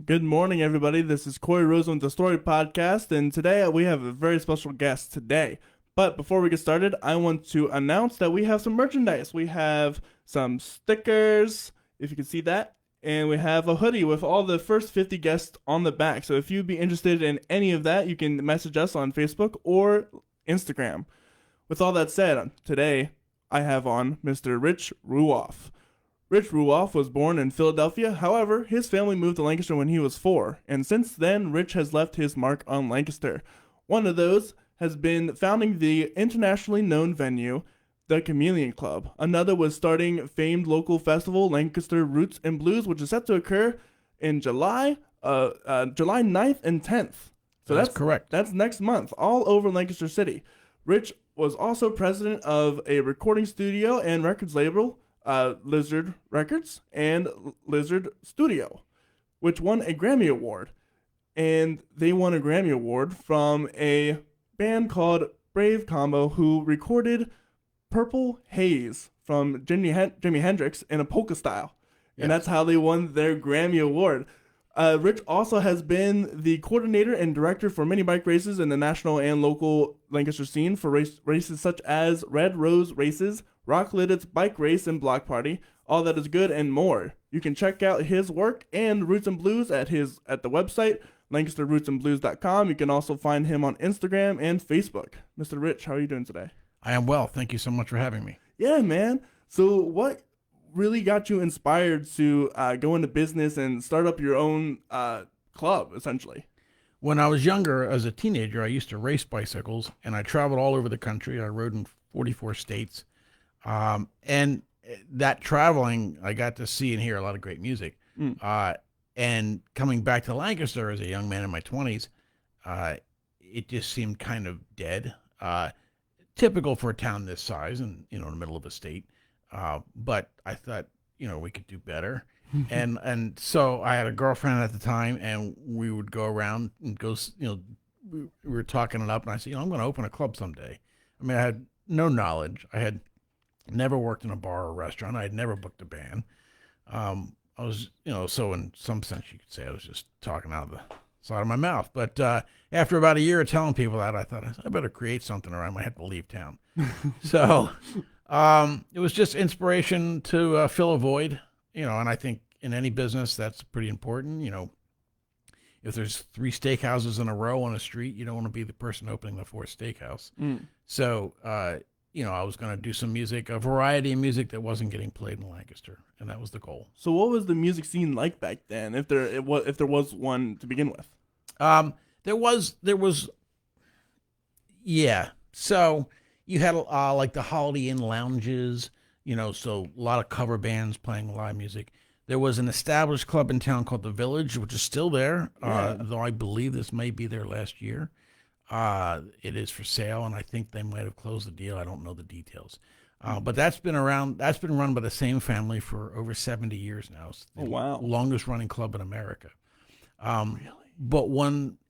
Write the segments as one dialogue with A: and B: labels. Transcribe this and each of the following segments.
A: Good morning, everybody. This is Corey Rosen with the Story Podcast, and today we have a very special guest today. But before we get started, I want to announce that we have some merchandise. We have some stickers, if you can see that, and we have a hoodie with all the first 50 guests on the back. So if you'd be interested in any of that, you can message us on Facebook or Instagram. With all that said, today I have on Mr. Rich Ruoff. Rich Ruoff was born in Philadelphia. However, his family moved to Lancaster when he was 4, and since then, Rich has left his mark on Lancaster. One of those has been founding the internationally known venue, the Chameleon Club. Another was starting famed local festival, Lancaster Roots and Blues, which is set to occur in July 9th and 10th.
B: So that's correct.
A: That's next month, all over Lancaster City. Rich was also president of a recording studio and records label, Lizard Records and Lizard Studio, which won a Grammy Award. And they won a Grammy Award from a band called Brave Combo who recorded Purple Haze from Jimi Hendrix in a polka style. Yes. And that's how they won their Grammy Award. Rich also has been the coordinator and director for many bike races in the national and local Lancaster scene for races such as Red Rose Races, Rock Liddit's Bike Race and Block Party, All That Is Good, and more. You can check out his work and Roots and Blues at the website, LancasterRootsandBlues.com. You can also find him on Instagram and Facebook. Mr. Rich, how are you doing today?
B: I am well. Thank you so much for having me.
A: Yeah, man. So what really got you inspired to go into business and start up your own club, essentially?
B: When I was younger, as a teenager, I used to race bicycles, and I traveled all over the country. I rode in 44 states. And that traveling, I got to see and hear a lot of great music. And coming back to Lancaster as a young man in my 20s, it just seemed kind of dead. Typical for a town this size and, in the middle of a state. But I thought, we could do better. And so I had a girlfriend at the time, and we would go around and go, we were talking it up, and I said, I'm going to open a club someday. I mean, I had no knowledge. I had never worked in a bar or restaurant. I had never booked a band. I was, so in some sense you could say I was just talking out of the side of my mouth. But after about a year of telling people that, I thought I better create something or I might have to leave town. So it was just inspiration to fill a void, and I think in any business that's pretty important. If there's 3 steakhouses in a row on a street, you don't want to be the person opening the 4th steakhouse. So, I was going to do some music, a variety of music that wasn't getting played in Lancaster, and that was the goal.
A: So what was the music scene like back then, if there was one to begin with?
B: There was, yeah. So you had like the Holiday Inn lounges, so a lot of cover bands playing live music. There was an established club in town called The Village, which is still there, though I believe this may be their last year. It is for sale, and I think they might have closed the deal. I don't know the details. But that's been around. That's been run by the same family for over 70 years now. It's the longest running club in America.
A: Really?
B: But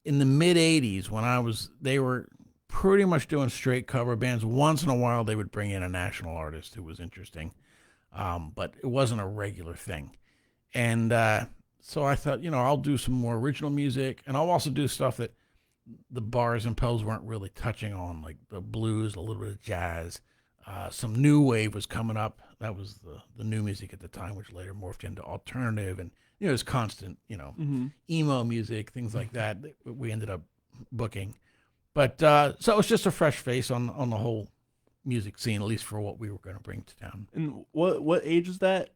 B: in the mid 80s, they were pretty much doing straight cover bands. Once in a while, they would bring in a national artist who was interesting, but it wasn't a regular thing. And so I thought, I'll do some more original music, and I'll also do stuff that the bars and pubs weren't really touching on, like the blues, a little bit of jazz. Some new wave was coming up. That was the new music at the time, which later morphed into alternative, and it was constant, emo music, things like that we ended up booking. But so it was just a fresh face on the whole music scene, at least for what we were going to bring to town.
A: And what age is that?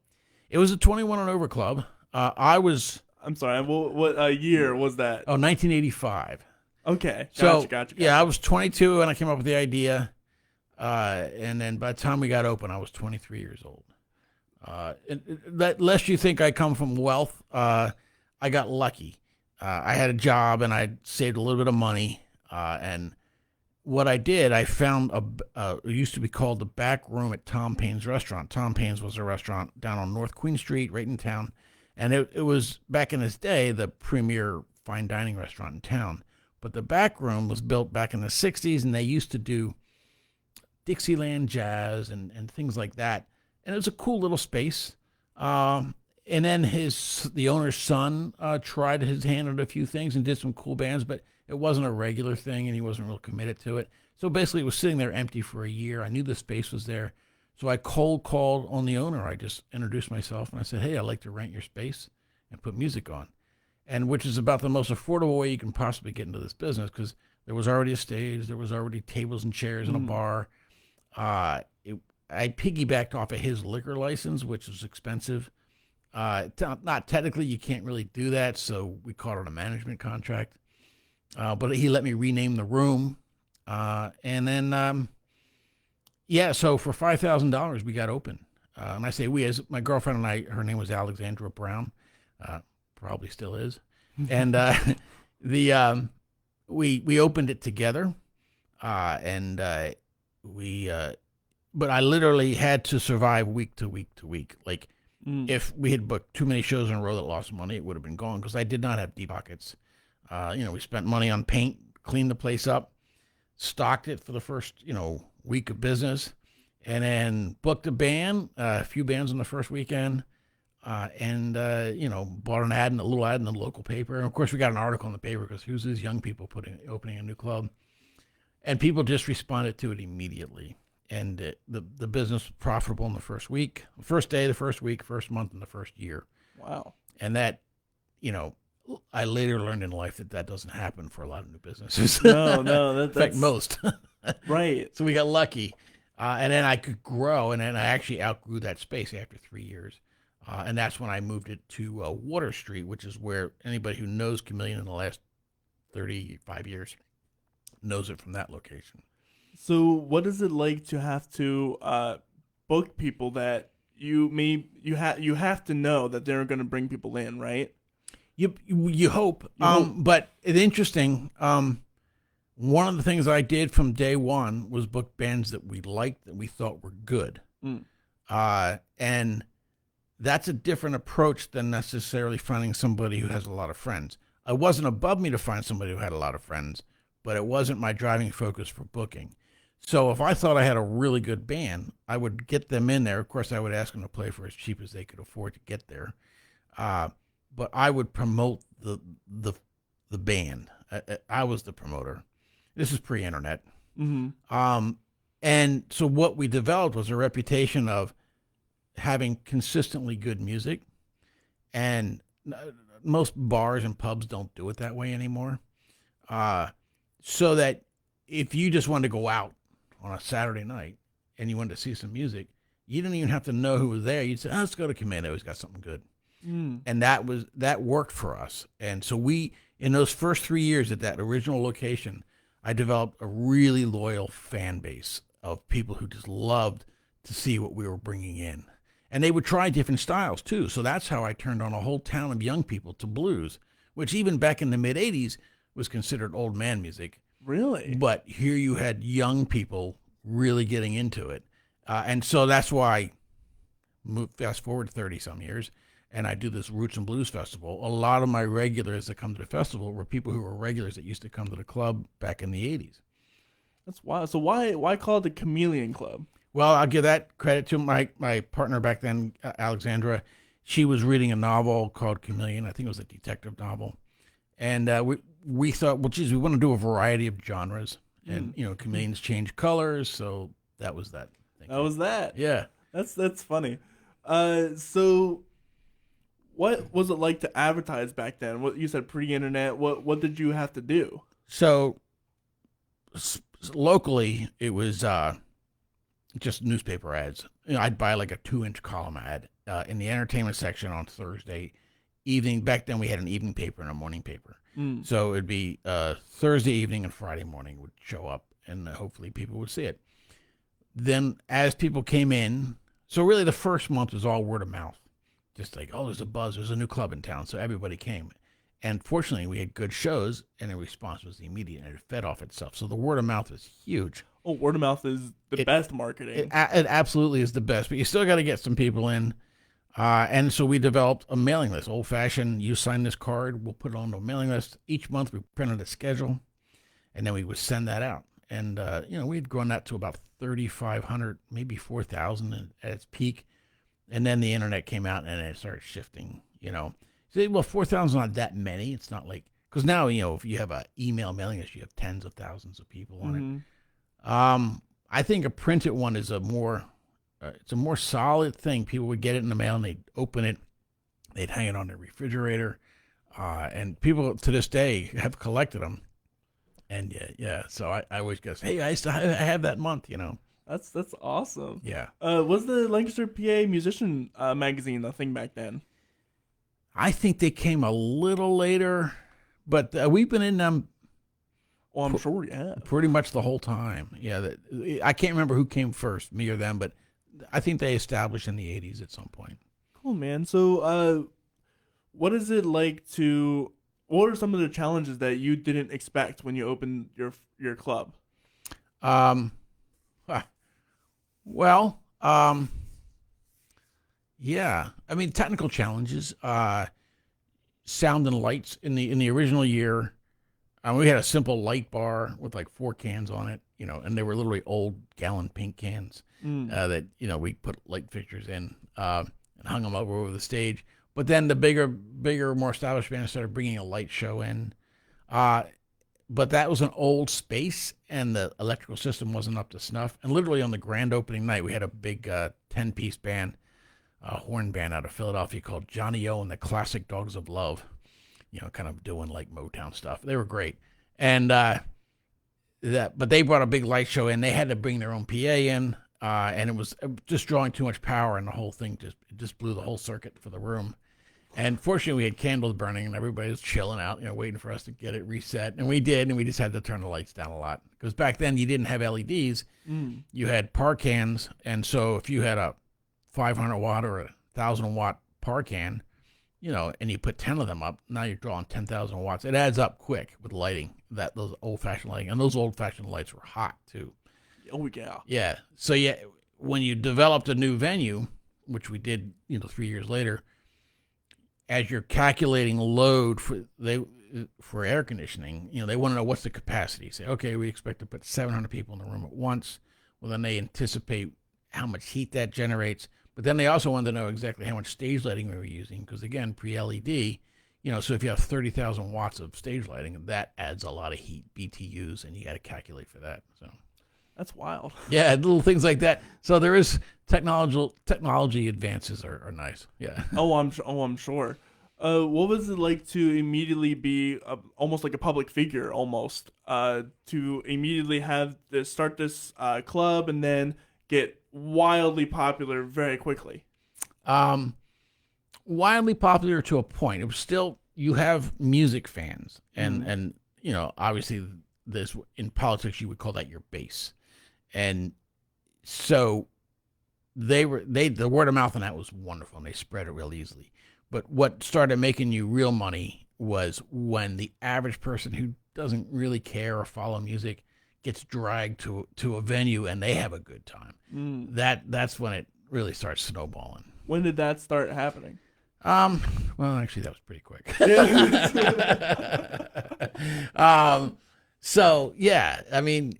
B: It was a 21 and over club.
A: I'm sorry. What year was that?
B: 1985.
A: Okay. Gotcha.
B: Yeah, I was 22 and I came up with the idea. And then by the time we got open, I was 23 years old. Lest you think I come from wealth, I got lucky. I had a job and I saved a little bit of money. And what I did, I found it used to be called the Back Room at Tom Paine's restaurant. Tom Paine's was a restaurant down on North Queen Street, right in town. And it was, back in its day, the premier fine dining restaurant in town. But the back room was built back in the 60s, and they used to do Dixieland jazz and things like that. And it was a cool little space. And then the owner's son tried his hand at a few things and did some cool bands, but it wasn't a regular thing, and he wasn't real committed to it. So basically, it was sitting there empty for a year. I knew the space was there, so I cold called on the owner. I just introduced myself, and I said, "Hey, I'd like to rent your space and put music on," and which is about the most affordable way you can possibly get into this business, because there was already a stage, there was already tables and chairs and a bar. I piggybacked off of his liquor license, which was expensive. Not technically, you can't really do that, so we called it a management contract. But he let me rename the room, and then so for $5,000 we got open. And I say we, as my girlfriend and I, her name was Alexandra Brown, probably still is, and we opened it together, but I literally had to survive week to week to week. Like, if we had booked too many shows in a row that lost money, it would have been gone, because I did not have deep pockets. We spent money on paint, cleaned the place up, stocked it for the first, week of business, and then booked a few bands on the first weekend, bought a little ad in the local paper. And of course, we got an article in the paper, because who's these young people opening a new club? And people just responded to it immediately. And the business was profitable in the first week, the first day, the first week, first month, and the first year.
A: Wow.
B: And that, I later learned in life that doesn't happen for a lot of new businesses.
A: No,
B: in fact, most.
A: Right.
B: So we got lucky. And then I could grow, and then I actually outgrew that space after 3 years. And that's when I moved it to Water Street, which is where anybody who knows Chameleon in the last 35 years knows it from that location.
A: So what is it like to have to book people that you have to know that they're going to bring people in, right?
B: You hope. But it's interesting. One of the things I did from day one was book bands that we liked, that we thought were good. And that's a different approach than necessarily finding somebody who has a lot of friends. It wasn't above me to find somebody who had a lot of friends, but it wasn't my driving focus for booking. So if I thought I had a really good band, I would get them in there. Of course, I would ask them to play for as cheap as they could afford to get there. But I would promote the band. I was the promoter. This is pre-internet. And so what we developed was a reputation of having consistently good music. And most bars and pubs don't do it that way anymore. So that if you just wanted to go out on a Saturday night and you wanted to see some music, you didn't even have to know who was there. You'd say, let's go to Commando. He's got something good. And that worked for us. And so in those first 3 years at that original location, I developed a really loyal fan base of people who just loved to see what we were bringing in. And they would try different styles too. So that's how I turned on a whole town of young people to blues, which even back in the mid 80s was considered old man music.
A: Really?
B: But here you had young people really getting into it. And so that's why, fast forward 30 some years, and I do this Roots and Blues Festival. A lot of my regulars that come to the festival were people who were regulars that used to come to the club back in the 80s.
A: That's wild. So why call it the Chameleon Club?
B: Well, I'll give that credit to my partner back then, Alexandra. She was reading a novel called Chameleon. I think it was a detective novel. And we thought, well, geez, we want to do a variety of genres. And, chameleons change colors. So that was that thing.
A: That was that.
B: Yeah.
A: That's funny. So what was it like to advertise back then? What you said pre-internet, what did you have to do?
B: So locally, it was just newspaper ads. I'd buy like a 2-inch column ad in the entertainment section on Thursday evening. Back then we had an evening paper and a morning paper. So it'd be Thursday evening and Friday morning would show up, and hopefully people would see it. Then as people came in, so really the first month was all word of mouth. Just like, oh, there's a buzz, there's a new club in town. So everybody came. And fortunately, we had good shows, and the response was immediate, and it fed off itself. So the word of mouth was huge.
A: Oh, word of mouth is the best marketing.
B: It absolutely is the best, but you still got to get some people in. And so we developed a mailing list, old-fashioned. You sign this card, we'll put it on the mailing list. Each month we printed a schedule, and then we would send that out. And, we had grown that to about 3,500, maybe 4,000 at its peak. And then the internet came out and it started shifting, Say, well, 4,000 is not that many. It's not like, because now, if you have an email mailing list, you have tens of thousands of people on it. I think a printed one is it's a more solid thing. People would get it in the mail and they'd open it, they'd hang it on their refrigerator. And people to this day have collected them. And yeah. So I always guess, hey, I have that month,
A: That's awesome.
B: Yeah.
A: Was the Lancaster, PA musician magazine a thing back then?
B: I think they came a little later, but we've been in them.
A: Oh, I'm sure, yeah.
B: Pretty much the whole time. Yeah. I can't remember who came first, me or them, but I think they established in the 80s at some point.
A: Cool, man. So, what is it like what are some of the challenges that you didn't expect when you opened your club?
B: Well, yeah. I mean, technical challenges, sound and lights in the original year. We had a simple light bar with like 4 cans on it, and they were literally old gallon paint cans that, we put light fixtures in and hung them over the stage. But then the bigger, more established bands started bringing a light show in. But that was an old space, and the electrical system wasn't up to snuff. And literally on the grand opening night, we had a big 10-piece band, horn band out of Philadelphia called Johnny O and the Classic Dogs of Love, kind of doing like Motown stuff. They were great. And but they brought a big light show in. They had to bring their own PA in, and it was just drawing too much power, and the whole thing just blew the whole circuit for the room. And fortunately, we had candles burning, and everybody was chilling out, waiting for us to get it reset. And we did, and we just had to turn the lights down a lot. Because back then, you didn't have LEDs. You had par cans, and so if you had a 500-watt or a 1,000-watt par can, and you put 10 of them up, now you're drawing 10,000 watts. It adds up quick with lighting, those old-fashioned lighting. And those old-fashioned lights were hot, too.
A: Oh, yeah.
B: Yeah. So, yeah, when you developed a new venue, which we did, 3 years later, as you're calculating load for air conditioning, they want to know what's the capacity. Say, okay, we expect to put 700 people in the room at once. Well, then they anticipate how much heat that generates. But then they also want to know exactly how much stage lighting we were using, because again, pre-LED, so if you have 30,000 watts of stage lighting, that adds a lot of heat, BTUs, and you got to calculate for that. So
A: that's wild.
B: Yeah, little things like that. So there is technology advances are nice. Yeah.
A: I'm sure. What was it like to immediately be almost like a public figure, almost to immediately start this club and then get wildly popular very quickly?
B: Wildly popular to a point. It was still, you have music fans, and obviously this in politics you would call that your base. And so the word of mouth on that was wonderful, and they spread it real easily. But what started making you real money was when the average person who doesn't really care or follow music gets dragged to a venue and they have a good time. That's when it really starts snowballing.
A: When did that start happening?
B: Well, actually, that was pretty quick. So yeah, I mean,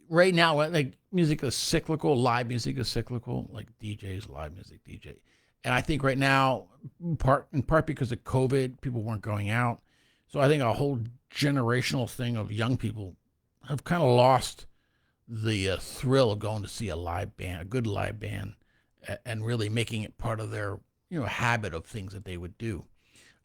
B: right now, like, music is cyclical. Live music is cyclical. Like DJs, live music, DJ. And I think right now, in part because of COVID, people weren't going out. So I think a whole generational thing of young people have kind of lost the thrill of going to see a live band, a good live band, and really making it part of their habit of things that they would do.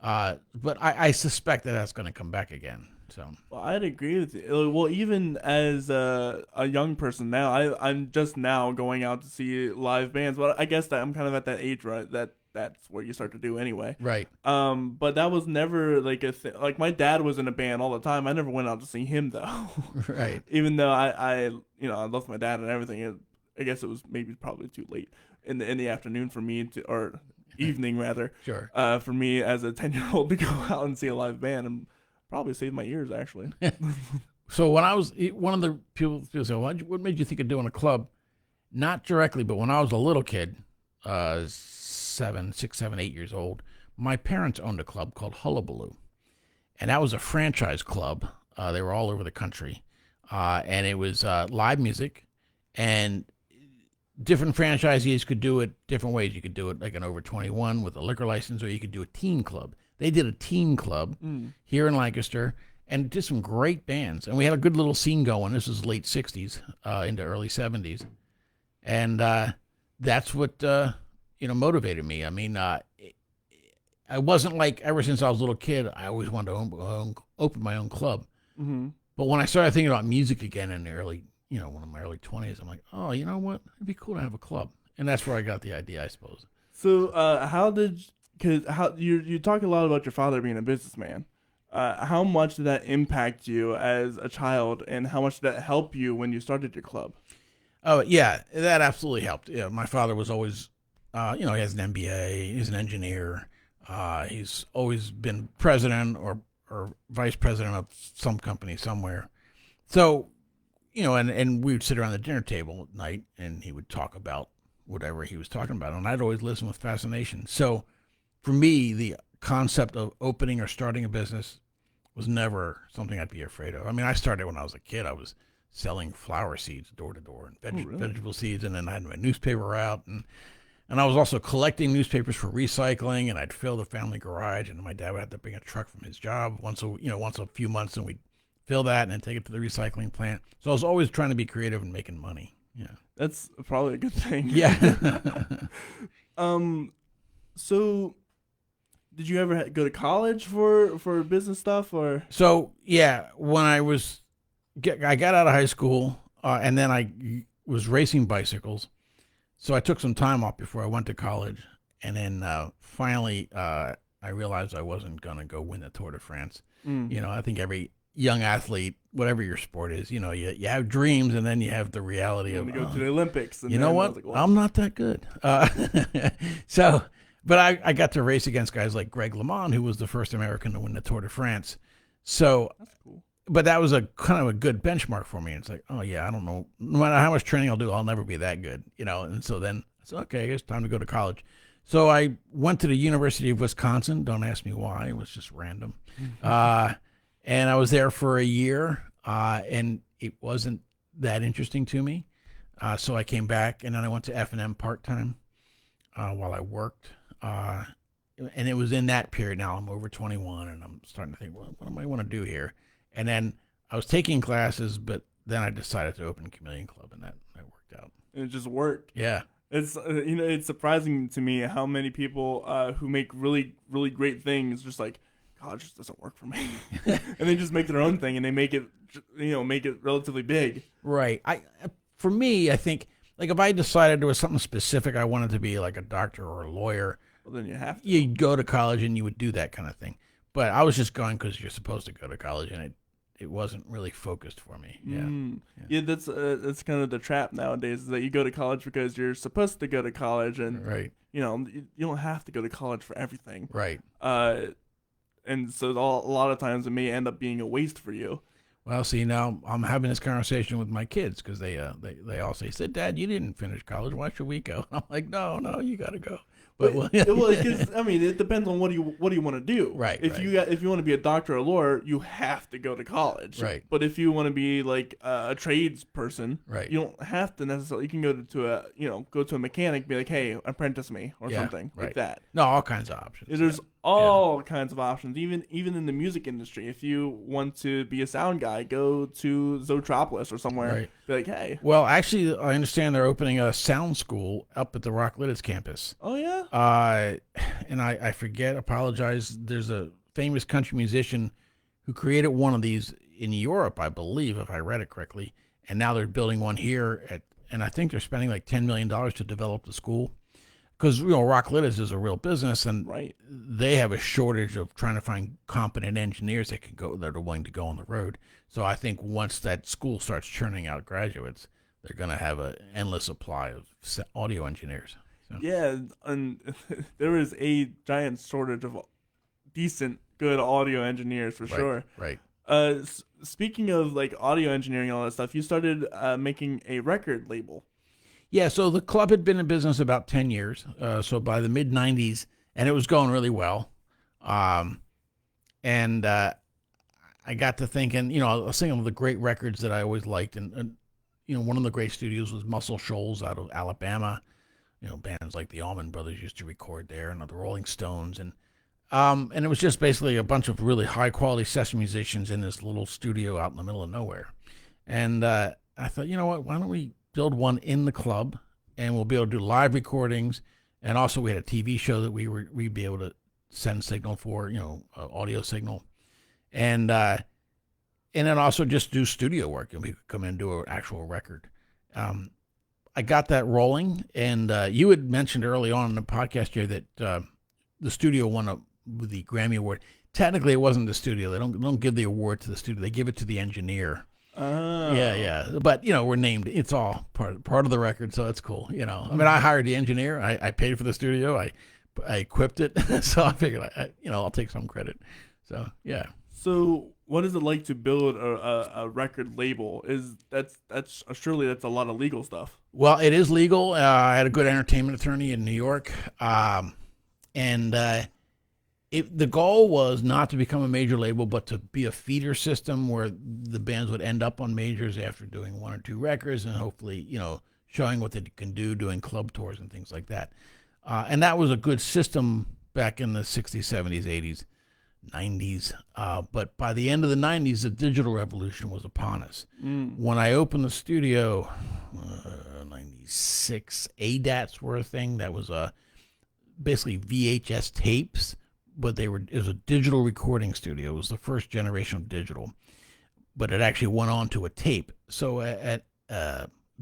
B: But I suspect that's going to come back again. So,
A: well, I'd agree with you. Well, even as a young person now, I'm just now going out to see live bands. But I guess that I'm kind of at that age, right? That's where you start to do anyway.
B: Right.
A: But that was never like a thing. Like, my dad was in a band all the time. I never went out to see him though.
B: Right.
A: Even though I love my dad and everything. I guess it was probably too late in the afternoon for me or evening rather.
B: Sure.
A: For me as a 10-year-old to go out and see a live band and probably saved my ears, actually.
B: So when I was, one of the people say, what made you think of doing a club? Not directly, but when I was a little kid, 6, 7, 8 years old, my parents owned a club called Hullabaloo. And that was a franchise club. They were all over the country. And it was live music. And different franchisees could do it different ways. You could do it like an over 21 with a liquor license, or you could do a teen club. They did a teen club here in Lancaster and did some great bands. And we had a good little scene going. This was late 60s into early 70s. And that's what, motivated me. I mean, I wasn't like, ever since I was a little kid, I always wanted to open my own club.
A: Mm-hmm.
B: But when I started thinking about music again in the early, one of my early 20s, I'm like, oh, you know what? It'd be cool to have a club. And that's where I got the idea, I suppose.
A: So you talk a lot about your father being a businessman. How much did that impact you as a child, and how much did that help you when you started your club?
B: Oh, yeah, that absolutely helped. Yeah, my father was always, he has an MBA, he's an engineer. He's always been president or vice president of some company somewhere. So, and we would sit around the dinner table at night, and he would talk about whatever he was talking about, and I'd always listen with fascination. So for me, the concept of opening or starting a business was never something I'd be afraid of. I mean, I started when I was a kid. I was selling flower seeds door to door and vegetable seeds, and then I had my newspaper out, and I was also collecting newspapers for recycling, and I'd fill the family garage, and my dad would have to bring a truck from his job once a few months, and we'd fill that and then take it to the recycling plant. So I was always trying to be creative and making money. Yeah.
A: That's probably a good thing.
B: Yeah.
A: So did you ever go to college for business stuff, or?
B: So, yeah, when I got out of high school, and then I was racing bicycles. So I took some time off before I went to college. And then finally, I realized I wasn't going to go win the Tour de France. I think every young athlete, whatever your sport is, you have dreams, and then you have the reality of
A: go to the Olympics. And
B: you know what? Like, well, I'm not that good. But I got to race against guys like Greg LeMond, who was the first American to win the Tour de France. So
A: that's cool.
B: But that was a kind of a good benchmark for me. It's like, oh yeah, I don't know, no matter how much training I'll do, I'll never be that good, And so then I said, okay, it's time to go to college. So I went to the University of Wisconsin. Don't ask me why; it was just random. And I was there for a year, and it wasn't that interesting to me. So I came back, and then I went to F&M part-time while I worked. And it was in that period. Now I'm over 21, and I'm starting to think, well, what do I want to do here? And then I was taking classes, but then I decided to open a Chameleon Club, and that worked out.
A: And it just worked.
B: Yeah.
A: It's it's surprising to me how many people who make really, really great things just like, God, it just doesn't work for me. And they just make their own thing, and they make it relatively big.
B: Right. For me, I think, like, if I decided there was something specific I wanted to be, like a doctor or a lawyer,
A: well, then you have to.
B: You'd go to college and you would do that kind of thing. But I was just going because you're supposed to go to college, and it wasn't really focused for me. Yeah,
A: that's kind of the trap nowadays, is that you go to college because you're supposed to go to college, and
B: right.
A: You don't have to go to college for everything.
B: Right.
A: And so a lot of times it may end up being a waste for you.
B: Well, see, now I'm having this conversation with my kids because they all say, Dad, you didn't finish college. Why should we go? I'm like, no, you got to go. But
A: I mean, it depends on what do you want to do.
B: Right.
A: If you want to be a doctor or a lawyer, you have to go to college.
B: Right.
A: But if you want to be like a trades person,
B: right,
A: you don't have to necessarily. You can go to a mechanic, be like, hey, apprentice me or something like that.
B: No, all kinds of options.
A: There's all kinds of options. Even in the music industry, if you want to be a sound guy, go to Zotropolis or somewhere.
B: Right.
A: Be like, hey.
B: Well, actually, I understand they're opening a sound school up at the Rock Lidditz campus.
A: Oh yeah.
B: And I forget. Apologize. There's a famous country musician who created one of these in Europe, I believe, if I read it correctly. And now they're building one here and I think they're spending like $10 million to develop the school. Because, Rock Lidditz is a real business, and
A: right,
B: they have a shortage of trying to find competent engineers that are willing to go on the road. So I think once that school starts churning out graduates, they're going to have an endless supply of audio engineers. So.
A: Yeah, and there is a giant shortage of decent, good audio engineers for sure.
B: Right.
A: Speaking of like audio engineering and all that stuff, you started making a record label.
B: Yeah, so the club had been in business about 10 years. So by the mid-'90s, and it was going really well. And I got to thinking, I was thinking of the great records that I always liked. And one of the great studios was Muscle Shoals out of Alabama. Bands like the Allman Brothers used to record there, and the Rolling Stones, and it was just basically a bunch of really high quality session musicians in this little studio out in the middle of nowhere. And I thought, you know what? Why don't we build one in the club, and we'll be able to do live recordings. And also, we had a TV show that we'd be able to send signal for, audio signal, and then also just do studio work, and we could come in and do an actual record. I got that rolling, and you had mentioned early on in the podcast here that the studio won the Grammy Award. Technically, it wasn't the studio. They don't give the award to the studio. They give it to the engineer.
A: Oh.
B: Yeah. But, we're named. It's all part of the record, so it's cool. I mean, I hired the engineer. I paid for the studio. I equipped it. So I figured, I'll take some credit. So, yeah.
A: So what is it like to build a record label? Surely that's a lot of legal stuff.
B: Well, it is legal. I had a good entertainment attorney in New York. And the goal was not to become a major label, but to be a feeder system where the bands would end up on majors after doing one or two records and hopefully, showing what they can do, doing club tours and things like that. And that was a good system back in the 60s, 70s, 80s, 90s. But by the end of the 90s, the digital revolution was upon us. When I opened the studio, 96, ADATs were a thing. That was basically VHS tapes. But it was a digital recording studio. It was the first generation of digital, but it actually went on to a tape. So a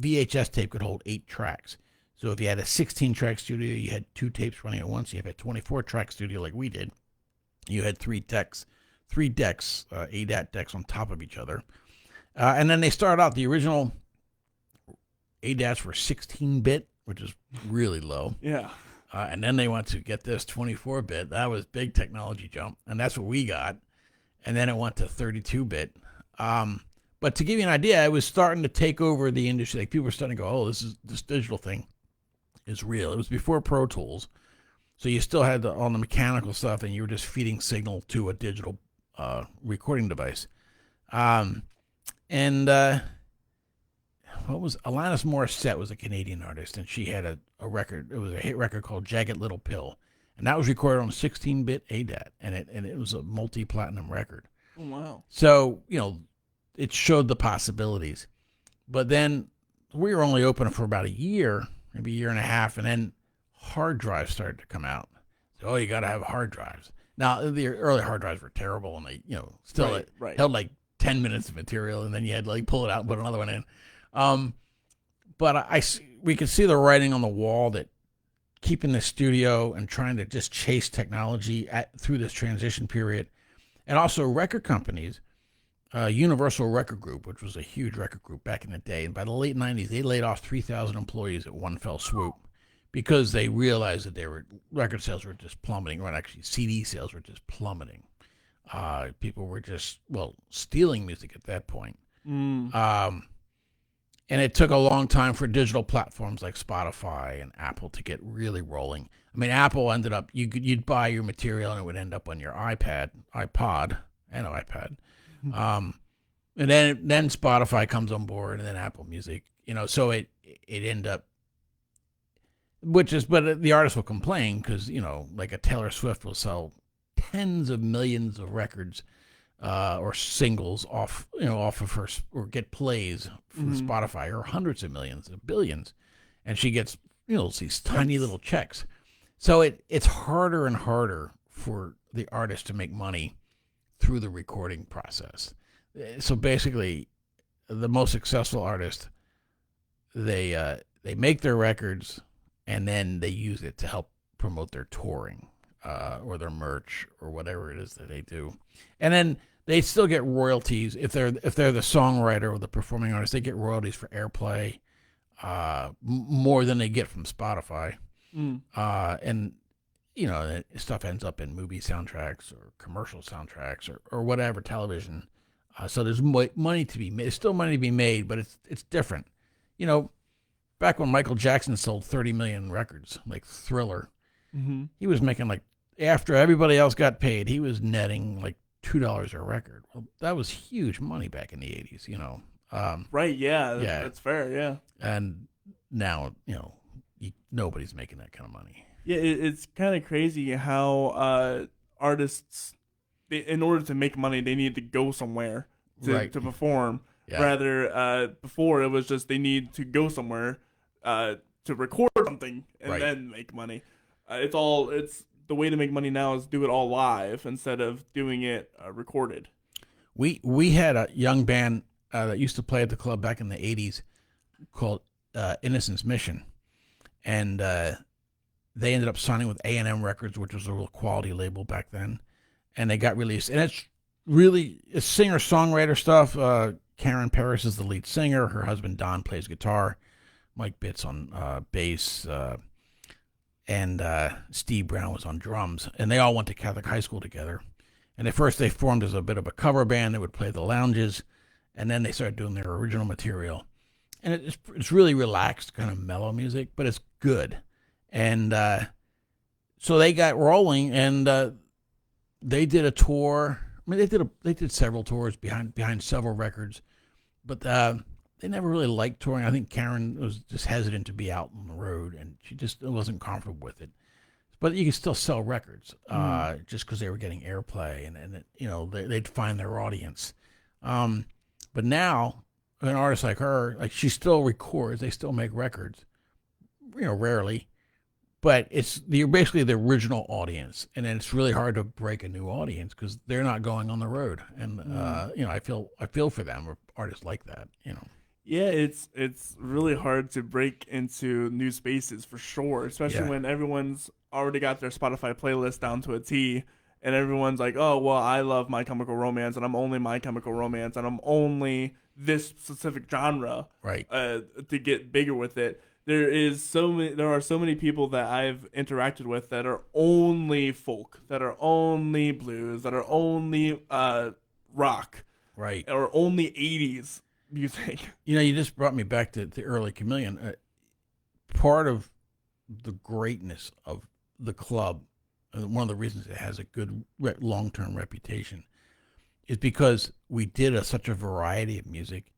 B: VHS tape could hold 8 tracks. So if you had a 16-track studio, you had 2 tapes running at once. You have a 24-track studio like we did. You had 3 decks, ADAT decks on top of each other. And then they started out, the original ADATs were 16-bit, which is really low.
A: Yeah.
B: And then they went to get this 24-bit. That was big technology jump, and that's what we got. And then it went to 32-bit. But to give you an idea, it was starting to take over the industry. Like, people were starting to go, "Oh, this digital thing is real." It was before Pro Tools, so you still had all the mechanical stuff, and you were just feeding signal to a digital recording device. What was Alanis Morissette was a Canadian artist, and she had a record. It was a hit record called "Jagged Little Pill," and that was recorded on a 16-bit ADAT, and it was a multi-platinum record.
A: Oh, wow!
B: So it showed the possibilities. But then we were only open for about a year, maybe a year and a half, and then hard drives started to come out. So, you got to have hard drives. Now, the early hard drives were terrible, and they still held like 10 minutes of material, and then you had to pull it out and put another one in. But we could see the writing on the wall that keeping the studio and trying to just chase technology through this transition period. And also record companies, Universal Record Group, which was a huge record group back in the day. And by the late 90s, they laid off 3,000 employees at one fell swoop because they realized that record sales were just plummeting, or actually CD sales were just plummeting. People were just, stealing music at that point. And it took a long time for digital platforms like Spotify and Apple to get really rolling. I mean, Apple ended up, you'd buy your material and it would end up on your iPod, and iPad. And then Spotify comes on board, and then Apple Music. So it ended up, but the artist will complain because, like a Taylor Swift will sell tens of millions of records or singles off of her, or get plays from Spotify, or hundreds of millions, or billions, and she gets these tiny little checks. So it's harder and harder for the artist to make money through the recording process. So basically, the most successful artists, they make their records and then they use it to help promote their touring or their merch or whatever it is that they do, and then they still get royalties if they're the songwriter or the performing artist. They get royalties for airplay, more than they get from Spotify. And stuff ends up in movie soundtracks or commercial soundtracks or whatever, television. So there's money to be made. There's still money to be made, but it's different. Back when Michael Jackson sold 30 million records, like Thriller, he was making after everybody else got paid, he was netting $2 a record. Well, that was huge money back in the 80s,
A: Right. Yeah.
B: Yeah.
A: That's fair. Yeah.
B: And now, nobody's making that kind of money.
A: Yeah. It's kind of crazy how artists, in order to make money, they need to go somewhere
B: Right.
A: to perform.
B: Yeah.
A: Rather, before it was just they need to go somewhere to record something and
B: Right.
A: then make money. It's the way to make money now is do it all live instead of doing it recorded.
B: We had a young band that used to play at the club back in the 80s called Innocence Mission. And they ended up signing with A&M Records, which was a real quality label back then. And they got released. And it's singer-songwriter stuff. Karen Paris is the lead singer. Her husband, Don, plays guitar. Mike Bitts on bass. And Steve Brown was on drums. And they all went to Catholic high school together. And at first they formed as a bit of a cover band. They would play the lounges. And then they started doing their original material. And it's really relaxed, kind of mellow music, but it's good. And so they got rolling, and they did a tour. I mean, they did several tours behind several records, but they never really liked touring. I think Karen was just hesitant to be out on the road, and she just wasn't comfortable with it. But you could still sell records just because they were getting airplay, and they'd find their audience. But now, an artist like her, like she still records, they still make records, rarely, but you're basically the original audience, and then it's really hard to break a new audience because they're not going on the road, and I feel for them, or artists like that.
A: Yeah, it's really hard to break into new spaces for sure, especially when everyone's already got their Spotify playlist down to a T, and everyone's like, oh well, I love My Chemical Romance, and I'm only My Chemical Romance, and I'm only this specific genre,
B: Right?
A: To get bigger with it. There are so many people that I've interacted with that are only folk, that are only blues, that are only rock,
B: Right.
A: or only 80s music.
B: You just brought me back to the early Chameleon. Part of the greatness of the club, one of the reasons it has a good long-term reputation, is because we did such a variety of music,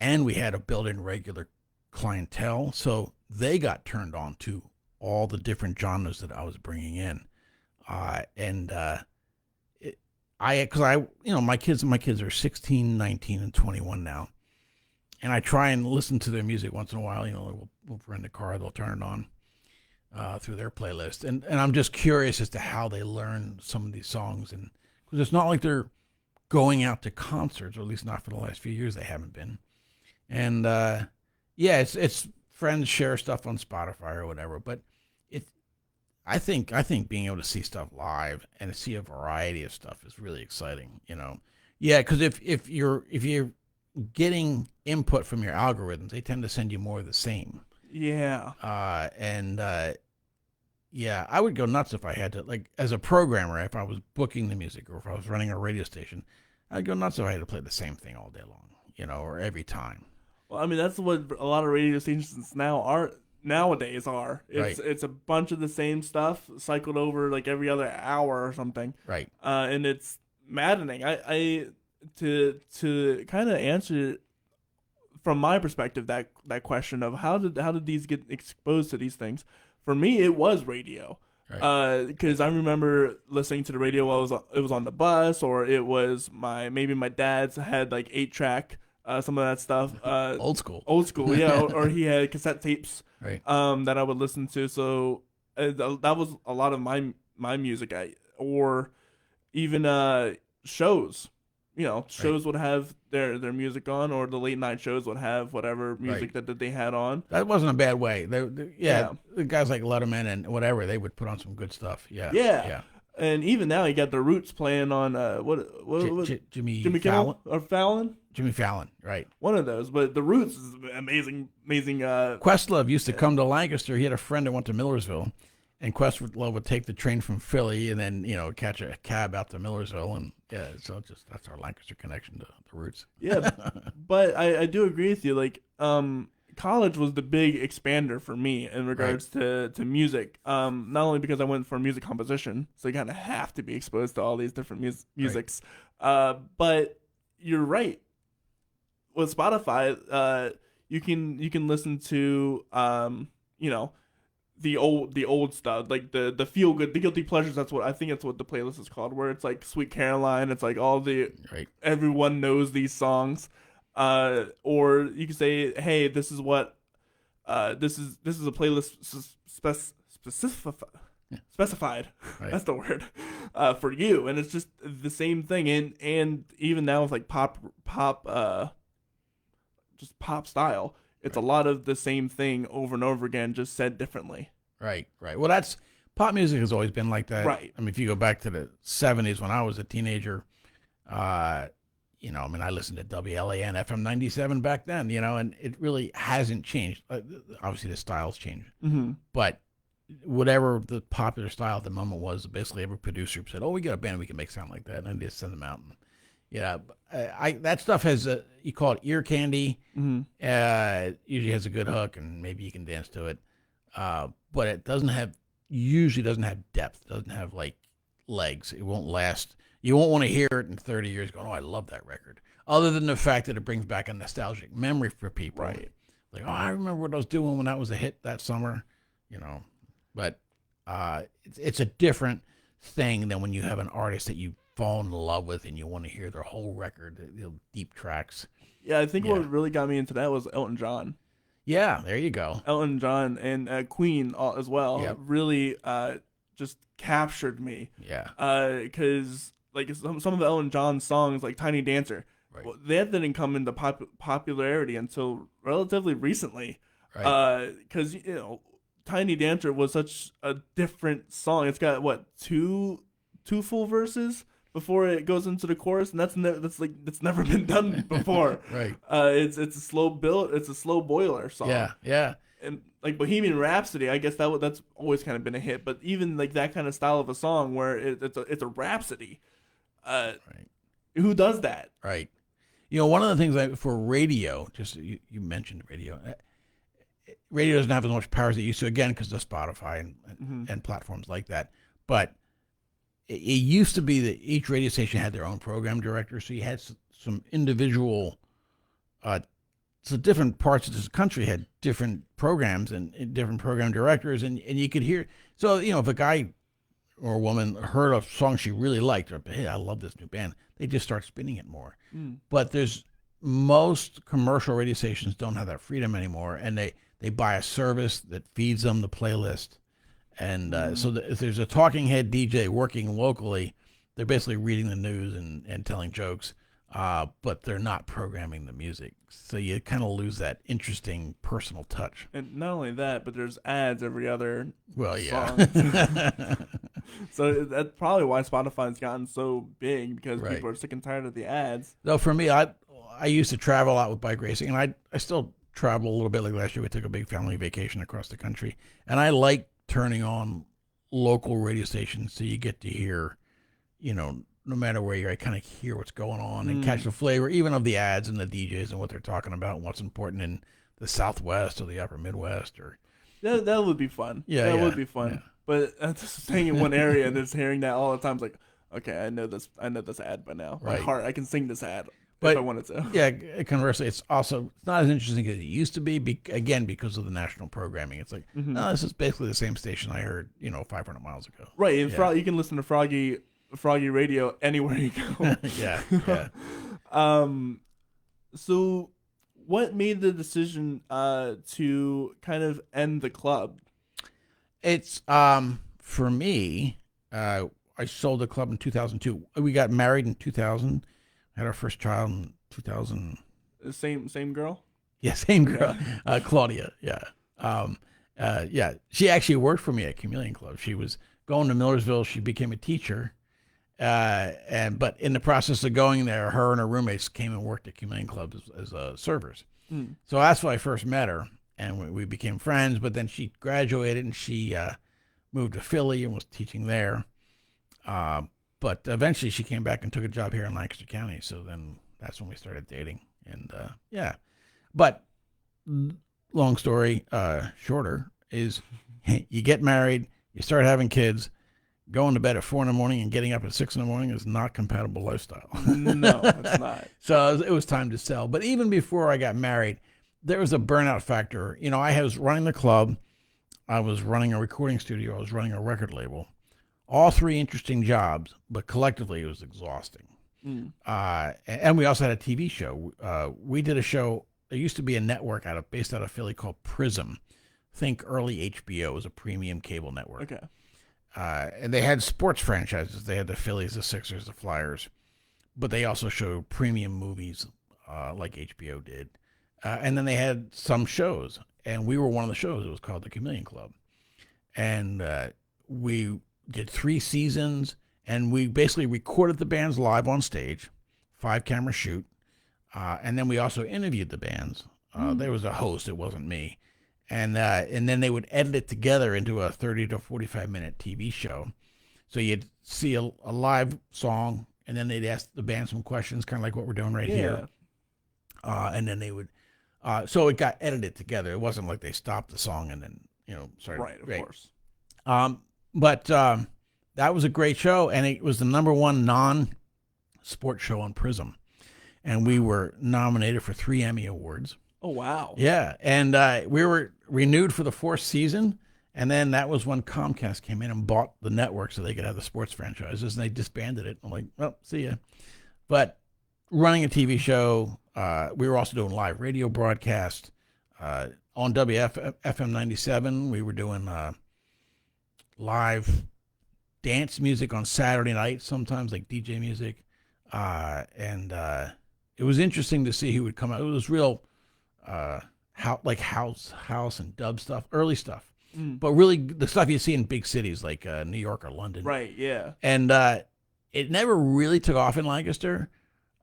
B: and we had a built-in regular clientele, so they got turned on to all the different genres that I was bringing in, my kids are 16, 19, and 21 now, and I try and listen to their music once in a while. We'll rent a car, they'll turn it on through their playlist, and I'm just curious as to how they learn some of these songs, and because it's not like they're going out to concerts, or at least not for the last few years they haven't been, and it's friends share stuff on Spotify or whatever, but I think being able to see stuff live and to see a variety of stuff is really exciting. Because if you're getting input from your algorithms, they tend to send you more of the same.
A: Yeah.
B: I would go nuts if I had to, like, as a programmer, if I was booking the music or if I was running a radio station, I'd go nuts if I had to play the same thing all day long, or every time.
A: Well, I mean, that's what a lot of radio stations nowadays are. It's a bunch of the same stuff cycled over like every other hour or something.
B: Right.
A: And it's maddening. I to kind of answer from my perspective that question of how did these get exposed to these things? For me, it was radio. Right. Because I remember listening to the radio while it was on the bus, or it was maybe my dad's had like 8-track. Some of that stuff.
B: Old school,
A: yeah. or he had cassette tapes,
B: right?
A: That I would listen to. So that was a lot of my music. Or even shows. Shows would have their music on, or the late night shows would have whatever music that they had on.
B: That wasn't a bad way. The guys like Letterman and whatever, they would put on some good stuff. Yeah.
A: And even now, you got the Roots playing on
B: Jimmy
A: Kimmel or Fallon.
B: Jimmy Fallon, right?
A: One of those, but the Roots is amazing.
B: Questlove used to come to Lancaster. He had a friend that went to Millersville, and Questlove would take the train from Philly and then catch a cab out to Millersville, and so that's our Lancaster connection to the Roots.
A: Yeah, but I do agree with you. Like, college was the big expander for me in regards to music. Not only because I went for music composition, so you kind of have to be exposed to all these different musics. But you're right. with Spotify, you can listen to you know, the old stuff, like the feel good, the guilty pleasures. That's what I think. That's what the playlist is called. Where it's like Sweet Caroline. It's like all the
B: Right.
A: everyone knows these songs. Or you can say, hey, this is what this is a playlist specified.
B: Right.
A: That's the word for you, and it's just the same thing. And even now with like just pop style, it's a lot of the same thing over and over again, just said differently.
B: Right. Well, that's pop music has always been like that.
A: Right.
B: I mean, if you go back to the 70s when I was a teenager, I listened to WLAN FM 97 back then, and it really hasn't changed. Obviously, the styles changed, but whatever the popular style at the moment was, basically every producer said, "Oh, we got a band we can make sound like that," and they just send them out. And, that stuff has you call it ear candy. Usually has a good hook, and maybe you can dance to it, but it usually doesn't have depth. Doesn't have like legs. It won't last. You won't want to hear it in 30 years going, "Oh, I love that record." Other than the fact that it brings back a nostalgic memory for people.
A: Right.
B: Like, "Oh, I remember what I was doing when that was a hit that summer," But it's a different thing than when you have an artist that you fall in love with and you want to hear their whole record, the deep tracks.
A: Yeah, I think what really got me into that was Elton John.
B: Yeah, there you go.
A: Elton John and Queen as well really just captured me.
B: Yeah.
A: Because like some of the Elton John songs, like Tiny Dancer, well, that didn't come into popularity until relatively recently.
B: Right.
A: Because Tiny Dancer was such a different song. It's got two full verses before it goes into the chorus, and that's never been done before.
B: Right.
A: It's a slow build. It's a slow boiler song.
B: Yeah.
A: And like Bohemian Rhapsody, I guess that's always kind of been a hit. But even like that kind of style of a song where it's a rhapsody, who does that?
B: Right. One of the things for radio, just you mentioned radio. Radio doesn't have as much power as it used to, again, because of Spotify and platforms like that. But it used to be that each radio station had their own program director, so you had some individual, so different parts of this country had different programs and different program directors, and you could hear. So, if a guy or a woman heard a song she really liked, or, hey, I love this new band, they just start spinning it more. But most commercial radio stations don't have that freedom anymore, and they buy a service that feeds them the playlist. And so if there's a talking head DJ working locally, they're basically reading the news and telling jokes, but they're not programming the music. So you kind of lose that interesting personal touch.
A: And not only that, but there's ads every other
B: song.
A: So that's probably why Spotify's gotten so big, because people are sick and tired of the ads.
B: No, for me, I used to travel a lot with bike racing, and I still travel a little bit. Like last year, we took a big family vacation across the country, and I like turning on local radio stations so you get to hear, no matter where you're, I kind of hear what's going on and catch the flavor, even of the ads and the DJs and what they're talking about and what's important in the Southwest or the Upper Midwest. Or
A: that would be fun. That would be fun. Yeah. But just staying in one area and just hearing that all the time, it's like, okay, I know this ad by now. By heart, I can sing this ad. But, if I wanted to.
B: Yeah, conversely, it's not as interesting as it used to be, again, because of the national programming. It's like, no, this is basically the same station I heard, 500 miles ago.
A: Right, and you can listen to Froggy Radio anywhere you go.
B: Yeah.
A: So what made the decision to kind of end the club?
B: It's, for me, I sold the club in 2002. We got married in 2000. Had our first child in 2000.
A: Same girl?
B: Yeah, same girl. Claudia. Yeah. She actually worked for me at Chameleon Club. She was going to Millersville. She became a teacher. But in the process of going there, her and her roommates came and worked at Chameleon Club as servers. So that's when I first met her, and we became friends. But then she graduated, and she moved to Philly and was teaching there. But eventually she came back and took a job here in Lancaster County. So then that's when we started dating. And but long story shorter is you get married, you start having kids, going to bed at 4 a.m. and getting up at 6 a.m. is not compatible lifestyle.
A: No, it's not.
B: So it was time to sell. But even before I got married, there was a burnout factor. You know, I was running the club, I was running a recording studio, I was running a record label. All three interesting jobs, but collectively it was exhausting. And we also had a TV show. We did a show. There used to be a network based out of Philly called Prism. Think early HBO. It was a premium cable network.
A: Okay.
B: And they had sports franchises. They had the Phillies, the Sixers, the Flyers, but they also showed premium movies like HBO did. And then they had some shows, and we were one of the shows. It was called the Chameleon Club. And we did 3 seasons, and we basically recorded the bands live on stage, 5-camera shoot. And then we also interviewed the bands. There was a host. It wasn't me. And then they would edit it together into a 30 to 45-minute TV show. So you'd see a live song, and then they'd ask the band some questions, kind of like what we're doing right here. And then they would, so it got edited together. It wasn't like they stopped the song and then, started.
A: Right, of course.
B: But that was a great show, and it was the #1 non-sport show on Prism. And we were nominated for 3 Emmy Awards.
A: Oh, wow.
B: Yeah, and we were renewed for the 4th season, and then that was when Comcast came in and bought the network so they could have the sports franchises, and they disbanded it. I'm like, well, see ya. But running a TV show, we were also doing live radio broadcast. On WFM 97, we were doing live dance music on Saturday night, sometimes like DJ music. And it was interesting to see who would come out. It was real house and dub stuff, early stuff. But really the stuff you see in big cities like New York or London.
A: Right, yeah.
B: And it never really took off in Lancaster,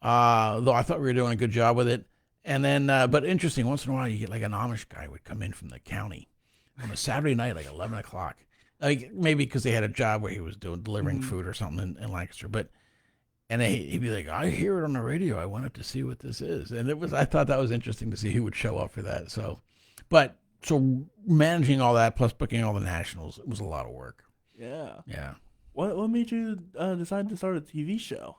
B: though I thought we were doing a good job with it. And then, but interesting, once in a while you get like an Amish guy would come in from the county on a Saturday night, like 11 o'clock. Like maybe because they had a job where he was delivering food or something in Lancaster. And he'd be like, I hear it on the radio. I wanted to see what this is. And I thought that was interesting to see who would show up for that. So managing all that plus booking all the nationals, it was a lot of work.
A: Yeah.
B: Yeah.
A: What made you decide to start a TV show?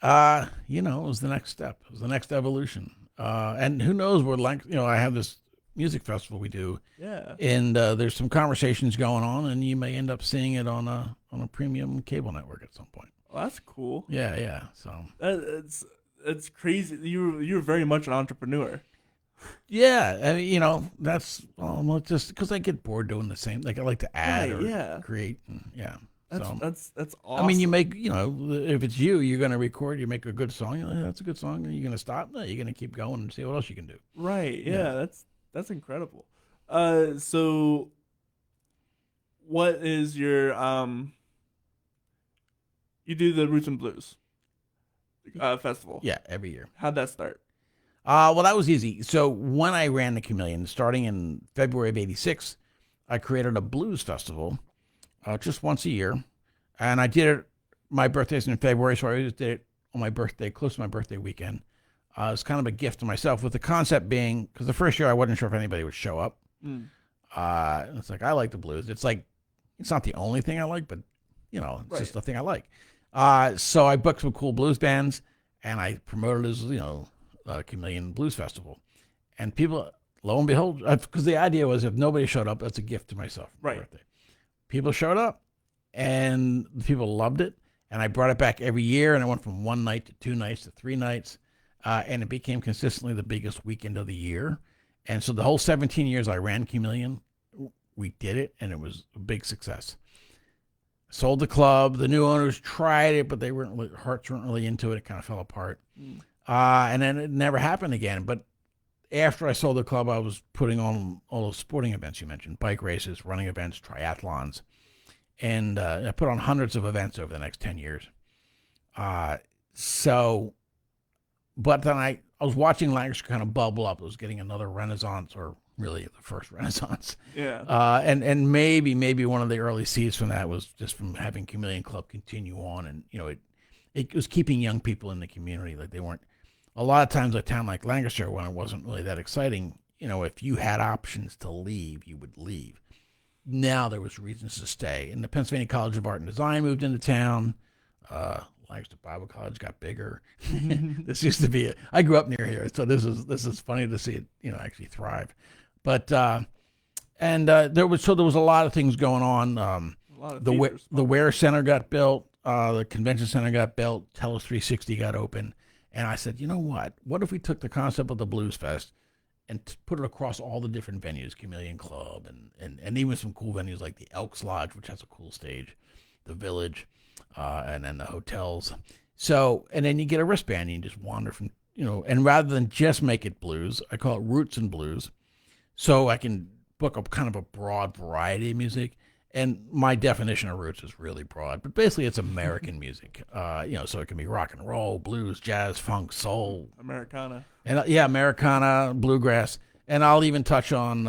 B: It was the next step. It was the next evolution. And who knows where I have this music festival we do.
A: Yeah. And
B: there's some conversations going on, and you may end up seeing it on a premium cable network at some point.
A: Well, that's cool.
B: Yeah. So
A: it's crazy. You're very much an entrepreneur.
B: Yeah, I mean, that's just because I get bored doing the same. Like I like to add or create.
A: That's awesome.
B: I mean, you make if it's you're going to record, you make a good song. That's a good song. Are you going to stop? No, you're going to keep going and see what else you can do.
A: Right. Yeah. That's incredible. So what is your you do the Roots and Blues festival?
B: Yeah, every year.
A: How'd that start?
B: Well, that was easy. So when I ran the Chameleon, starting in February of '86, I created a blues festival just once a year. And I did it, my birthday's in February, so I always did it on my birthday, close to my birthday weekend. It's kind of a gift to myself, with the concept being, because the first year I wasn't sure if anybody would show up. It's like, I like the blues. It's like, it's not the only thing I like, but, it's just the thing I like. So I booked some cool blues bands, and I promoted it as, Chameleon Blues Festival. And people, lo and behold, because the idea was if nobody showed up, that's a gift to myself for my birthday. People showed up, and the people loved it. And I brought it back every year, and it went from 1 night to 2 nights to 3 nights. And it became consistently the biggest weekend of the year. And so the whole 17 years I ran Chameleon, we did it, and it was a big success. Sold the club. The new owners tried it, but hearts weren't really into it. It kind of fell apart. And then it never happened again. But after I sold the club, I was putting on all those sporting events you mentioned, bike races, running events, triathlons. And I put on hundreds of events over the next 10 years. But then I was watching Lancaster kind of bubble up. It was getting another renaissance, or really the first renaissance.
A: Yeah.
B: And maybe one of the early seeds from that was just from having Chameleon Club continue on. And, it was keeping young people in the community. Like they weren't, a lot of times a town like Lancaster, when it wasn't really that exciting, if you had options to leave, you would leave. now there was reasons to stay. And the Pennsylvania College of Art and Design moved into town. Lancaster Bible College got bigger. This used to be I grew up near here, so this is funny to see it, actually thrive. But there was a lot of things going on. The Ware Center got built, the Convention Center got built, Telus 360 got open, and I said, you know what? What if we took the concept of the Blues Fest and put it across all the different venues, Chameleon Club, and even some cool venues like the Elks Lodge, which has a cool stage, the Village, and then the hotels. So, and then you get a wristband and you just wander from, and rather than just make it blues, I call it Roots and Blues. So I can book a kind of a broad variety of music. And my definition of roots is really broad, but basically it's American music. So it can be rock and roll, blues, jazz, funk, soul,
A: Americana,
B: and Americana, bluegrass, and I'll even touch on,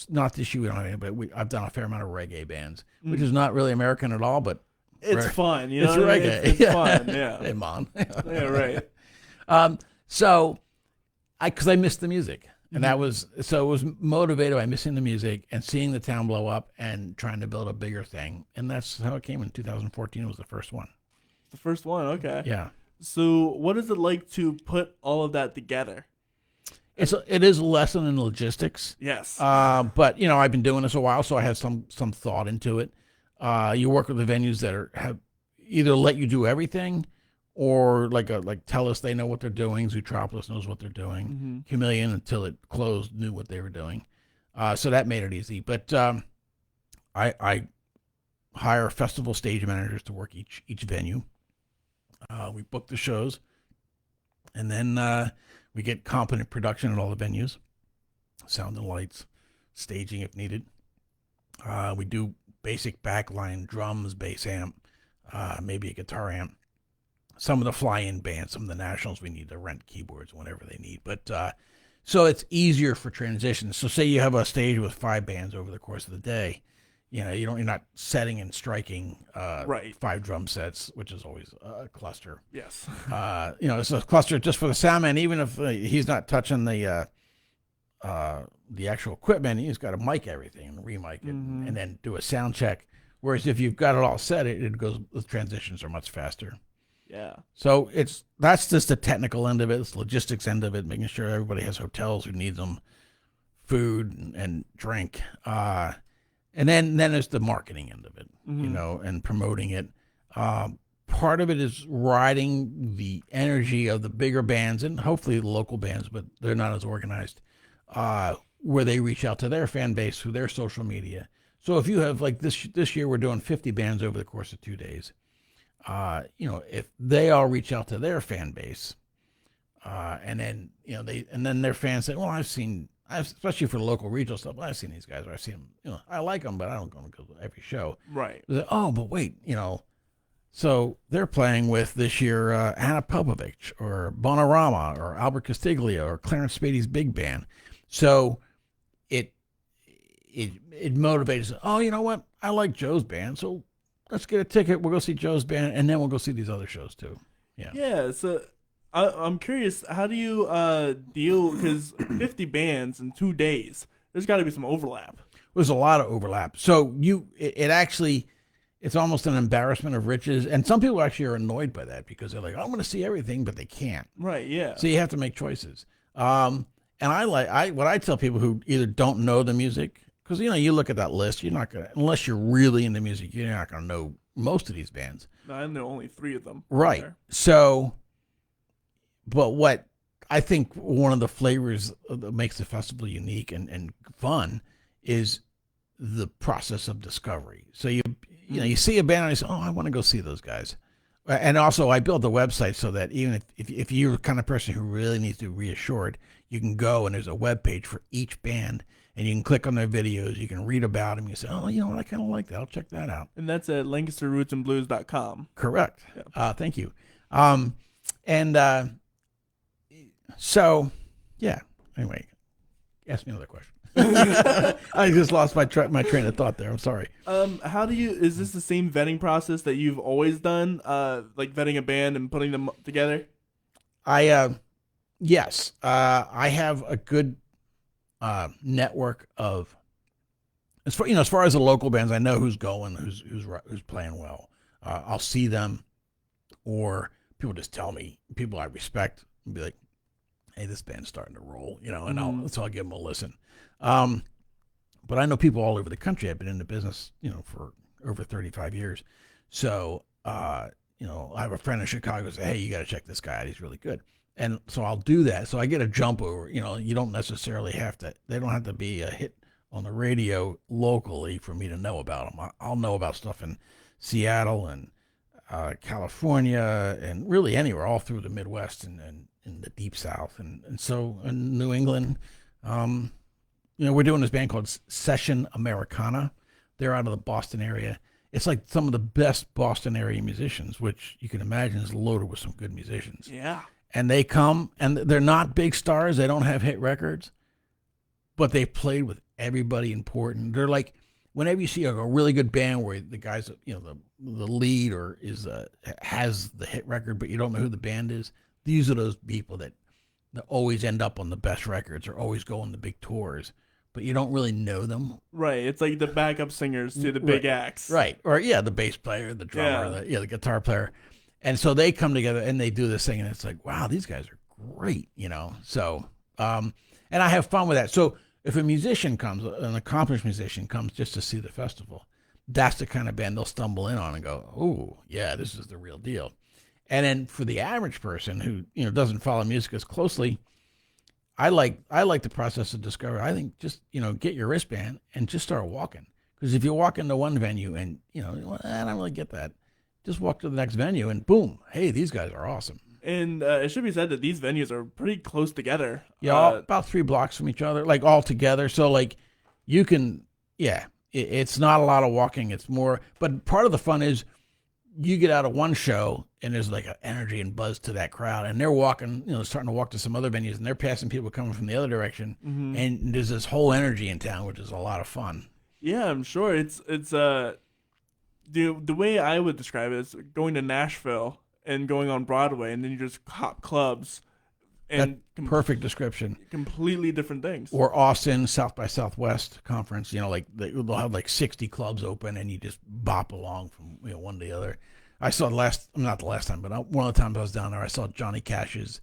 B: not this year, but I've done a fair amount of reggae bands, which is not really American at all, but
A: it's fun.
B: It's reggae.
A: It's fun. Yeah.
B: Hey, Mon.
A: Yeah. Right.
B: So because I missed the music. And it was motivated by missing the music and seeing the town blow up and trying to build a bigger thing. And that's how it came in 2014. It was the first one.
A: The first one, okay.
B: Yeah.
A: So what is it like to put all of that together?
B: It is a lesson in logistics.
A: Yes.
B: But I've been doing this a while, so I had some thought into it. You work with the venues that have either let you do everything, or like Telus, they know what they're doing. Zootropolis knows what they're doing.
A: Mm-hmm.
B: Chameleon, until it closed, knew what they were doing. So that made it easy. But I hire festival stage managers to work each venue. We book the shows, and then we get competent production at all the venues, sound and lights, staging if needed. We do basic backline, drums, bass amp, maybe a guitar amp. Some of the fly-in bands, some of the nationals, we need to rent keyboards whenever they need. But so it's easier for transitions. So say you have a stage with 5 bands over the course of the day, you're not setting and striking 5 drum sets, which is always a cluster.
A: Yes.
B: It's a cluster just for the sound man. Even if he's not touching the actual equipment, he's got to mic everything and remic it, and then do a sound check. Whereas if you've got it all set, the transitions are much faster.
A: Yeah.
B: So that's just the technical end of it. It's the logistics end of it, making sure everybody has hotels who need them, food and drink. And then there's the marketing end of it, and promoting it. Part of it is riding the energy of the bigger bands and hopefully the local bands, but they're not as organized, where they reach out to their fan base through their social media. So if you have, like this year, we're doing 50 bands over the course of 2 days. If they all reach out to their fan base, and then their fans say, well, especially for the local regional stuff, I've seen these guys, or I've seen them, I like them, but I don't go to every show.
A: Right.
B: They say, oh, but wait, so they're playing with this year, Anna Popovich or Bonorama or Albert Castiglia or Clarence Spady's big band. So it motivates, oh, you know what? I like Joe's band. So let's get a ticket. We'll go see Joe's band, and then we'll go see these other shows too. Yeah.
A: Yeah. So I'm curious, how do you deal, because 50 bands in 2 days, there's got to be some overlap.
B: There's a lot of overlap. So it's almost an embarrassment of riches, and some people actually are annoyed by that because they're like, I want to see everything, but they can't.
A: Right. Yeah.
B: So you have to make choices. And what I tell people who either don't know the music, because you look at that list, you're not gonna, unless you're really into music, you're not gonna know most of these bands.
A: No, I know only 3 of them.
B: Right. So, but what I think one of the flavors that makes the festival unique and fun is the process of discovery. So you see a band and you say, oh, I want to go see those guys. And also I built the website so that even if you're the kind of person who really needs to be reassured, you can go and there's a web page for each band and you can click on their videos. You can read about them. You say, oh, you know what? I kind of like that. I'll check that out.
A: And that's at LancasterRootsandBlues.com.
B: Correct.
A: Yep.
B: Thank you. So, yeah. Anyway, ask me another question. I just lost my train of thought there. I'm sorry.
A: Is this the same vetting process that you've always done? Like vetting a band and putting them together?
B: Yes. I have a good network of as far as the local bands, I know who's going, who's playing well. I'll see them, or people just tell me, people I respect, and be like, "Hey, this band's starting to roll," and I'll give them a listen. But I know people all over the country. I've been in the business, for over 35 years. So, I have a friend in Chicago who says, "Hey, you got to check this guy out. He's really good." And so I'll do that. So I get a jump over. You don't necessarily they don't have to be a hit on the radio locally for me to know about them. I'll know about stuff in Seattle and California and really anywhere, all through the Midwest and in the Deep South. And so in New England, we're doing this band called Session Americana. They're out of the Boston area. It's like some of the best Boston area musicians, which you can imagine is loaded with some good musicians.
A: Yeah.
B: And they come, and they're not big stars. They don't have hit records, but they played with everybody important. They're like, whenever you see a really good band where the guy's, the lead or has the hit record, but you don't know who the band is, these are those people that always end up on the best records or always go on the big tours, but you don't really know them.
A: Right. It's like the backup singers to the big acts.
B: Right. Or, the bass player, the drummer, the guitar player. And so they come together and they do this thing, and it's like, wow, these guys are great, So, and I have fun with that. So if a musician comes, an accomplished musician comes just to see the festival, that's the kind of band they'll stumble in on and go, oh, yeah, this is the real deal. And then for the average person who, doesn't follow music as closely, I like the process of discovery. I think just, get your wristband and just start walking. Because if you walk into one venue and, I don't really get that, just walk to the next venue and boom, hey, these guys are awesome.
A: And it should be said that these venues are pretty close together.
B: Yeah, about 3 blocks from each other, like all together. So like you can, it's not a lot of walking. It's more, but part of the fun is you get out of one show and there's like an energy and buzz to that crowd, and they're walking, starting to walk to some other venues, and they're passing people coming from the other direction, and there's this whole energy in town, which is a lot of fun.
A: Yeah, I'm sure it's the way I would describe it is going to Nashville and going on Broadway, and then you just hop clubs. And
B: perfect description.
A: Completely different things.
B: Or Austin, South by Southwest conference, like they'll have like 60 clubs open, and you just bop along from one to the other. I saw not the last time, but one of the times I was down there, I saw Johnny Cash's,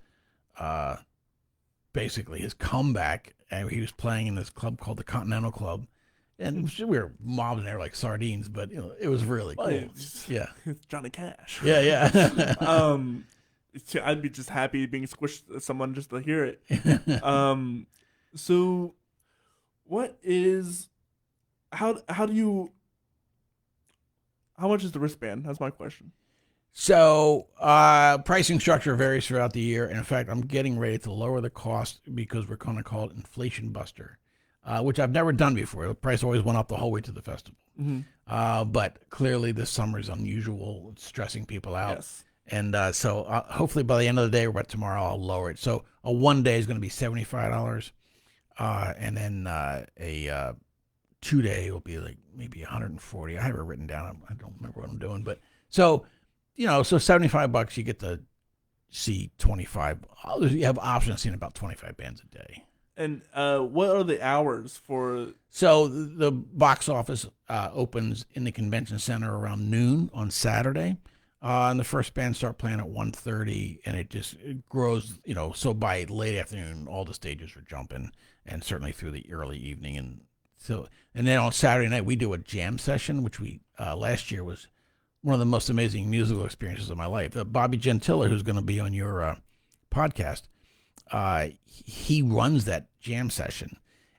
B: basically his comeback, and he was playing in this club called the Continental Club, and we were mobbing there like sardines, but it was really cool.
A: It's Johnny Cash.
B: Yeah.
A: I'd be just happy being squished to someone just to hear it. So what is, how much is the wristband? That's my question.
B: So pricing structure varies throughout the year. And in fact, I'm getting ready to lower the cost because we're going to call it Inflation Buster, which I've never done before. The price always went up the whole way to the festival. But clearly this summer is unusual. It's stressing people out. Yes. And so hopefully by the end of the day or by tomorrow, I'll lower it. So a 1 day is going to be $75. And then a 2 day will be like maybe $140. I have it written down. I don't remember what I'm doing. But so, so $75, you get to see 25. You have options of seeing about 25 bands a day.
A: And what are the hours for?
B: So the box office opens in the convention center around noon on Saturday. And the first band start playing at 1:30, and it grows, so by late afternoon, all the stages are jumping, and certainly through the early evening. And then on Saturday night, we do a jam session, which we, last year was one of the most amazing musical experiences of my life. Bobby Gentilla, who's going to be on your podcast, he runs that jam session.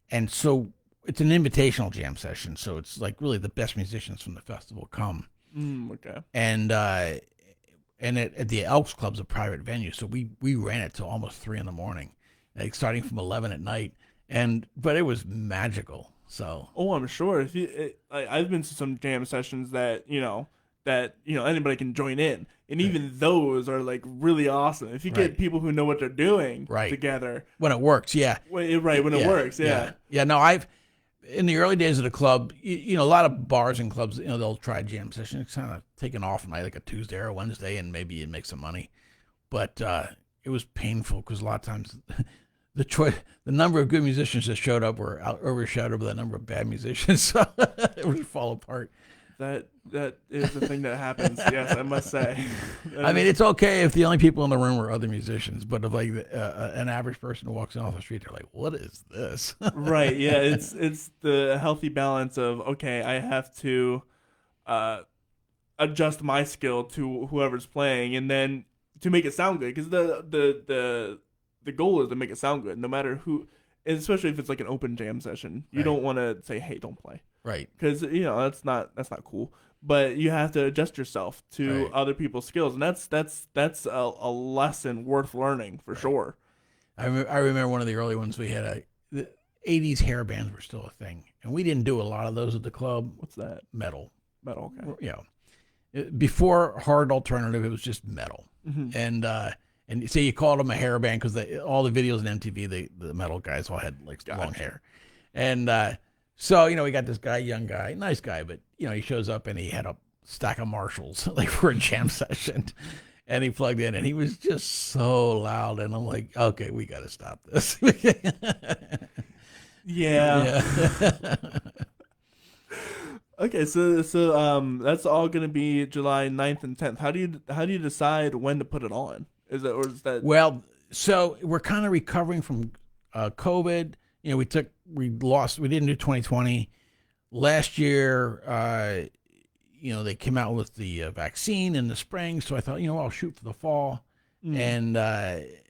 B: And so it's an invitational jam session. So it's like really the best musicians from the festival come.
A: Okay.
B: And at the Elks Club's a private venue, so we ran it till almost 3 a.m, like starting from 11 at night, but it was magical. So
A: I'm sure. I've been to some jam sessions that anybody can join in, and even those are like really awesome if you get people who know what they're doing together when it works.
B: Yeah,
A: when it works. Yeah.
B: No, in the early days of the club, a lot of bars and clubs, they'll try a jam session. It's kind of taking off night, like a Tuesday or a Wednesday, and maybe you make some money. But it was painful because a lot of times the number of good musicians that showed up were overshadowed by the number of bad musicians, so it would fall apart.
A: That is the thing that happens. Yes, I must say.
B: I mean, it's okay if the only people in the room were other musicians, but if like an average person who walks in off the street, they're like, "What is this?"
A: Right. Yeah. It's the healthy balance of, okay, I have to adjust my skill to whoever's playing, and then to make it sound good, because the goal is to make it sound good, no matter who, and especially if it's like an open jam session. You don't want to say, "Hey, don't play,"
B: right?
A: Because that's not cool. But you have to adjust yourself to
B: Right.
A: other people's skills, and that's a lesson worth learning for sure.
B: I remember one of the early ones we had. The '80s hair bands were still a thing, and we didn't do a lot of those at the club.
A: What's that?
B: Metal.
A: Metal. Okay.
B: Yeah. Before hard alternative, it was just metal, and so you called them a hair band because all the videos on MTV, the metal guys all had like long hair, and so we got this guy, young guy, nice guy, but he shows up and he had a stack of Marshalls like for a jam session, and he plugged in and he was just so loud, and I'm like, okay, we got to stop this.
A: Yeah. Okay, so that's all gonna be July 9th and 10th. How do you decide when to put it on? Is that
B: Well, so we're kind of recovering from COVID. We didn't do 2020 last year. They came out with the vaccine in the spring, so I thought, I'll shoot for the fall, and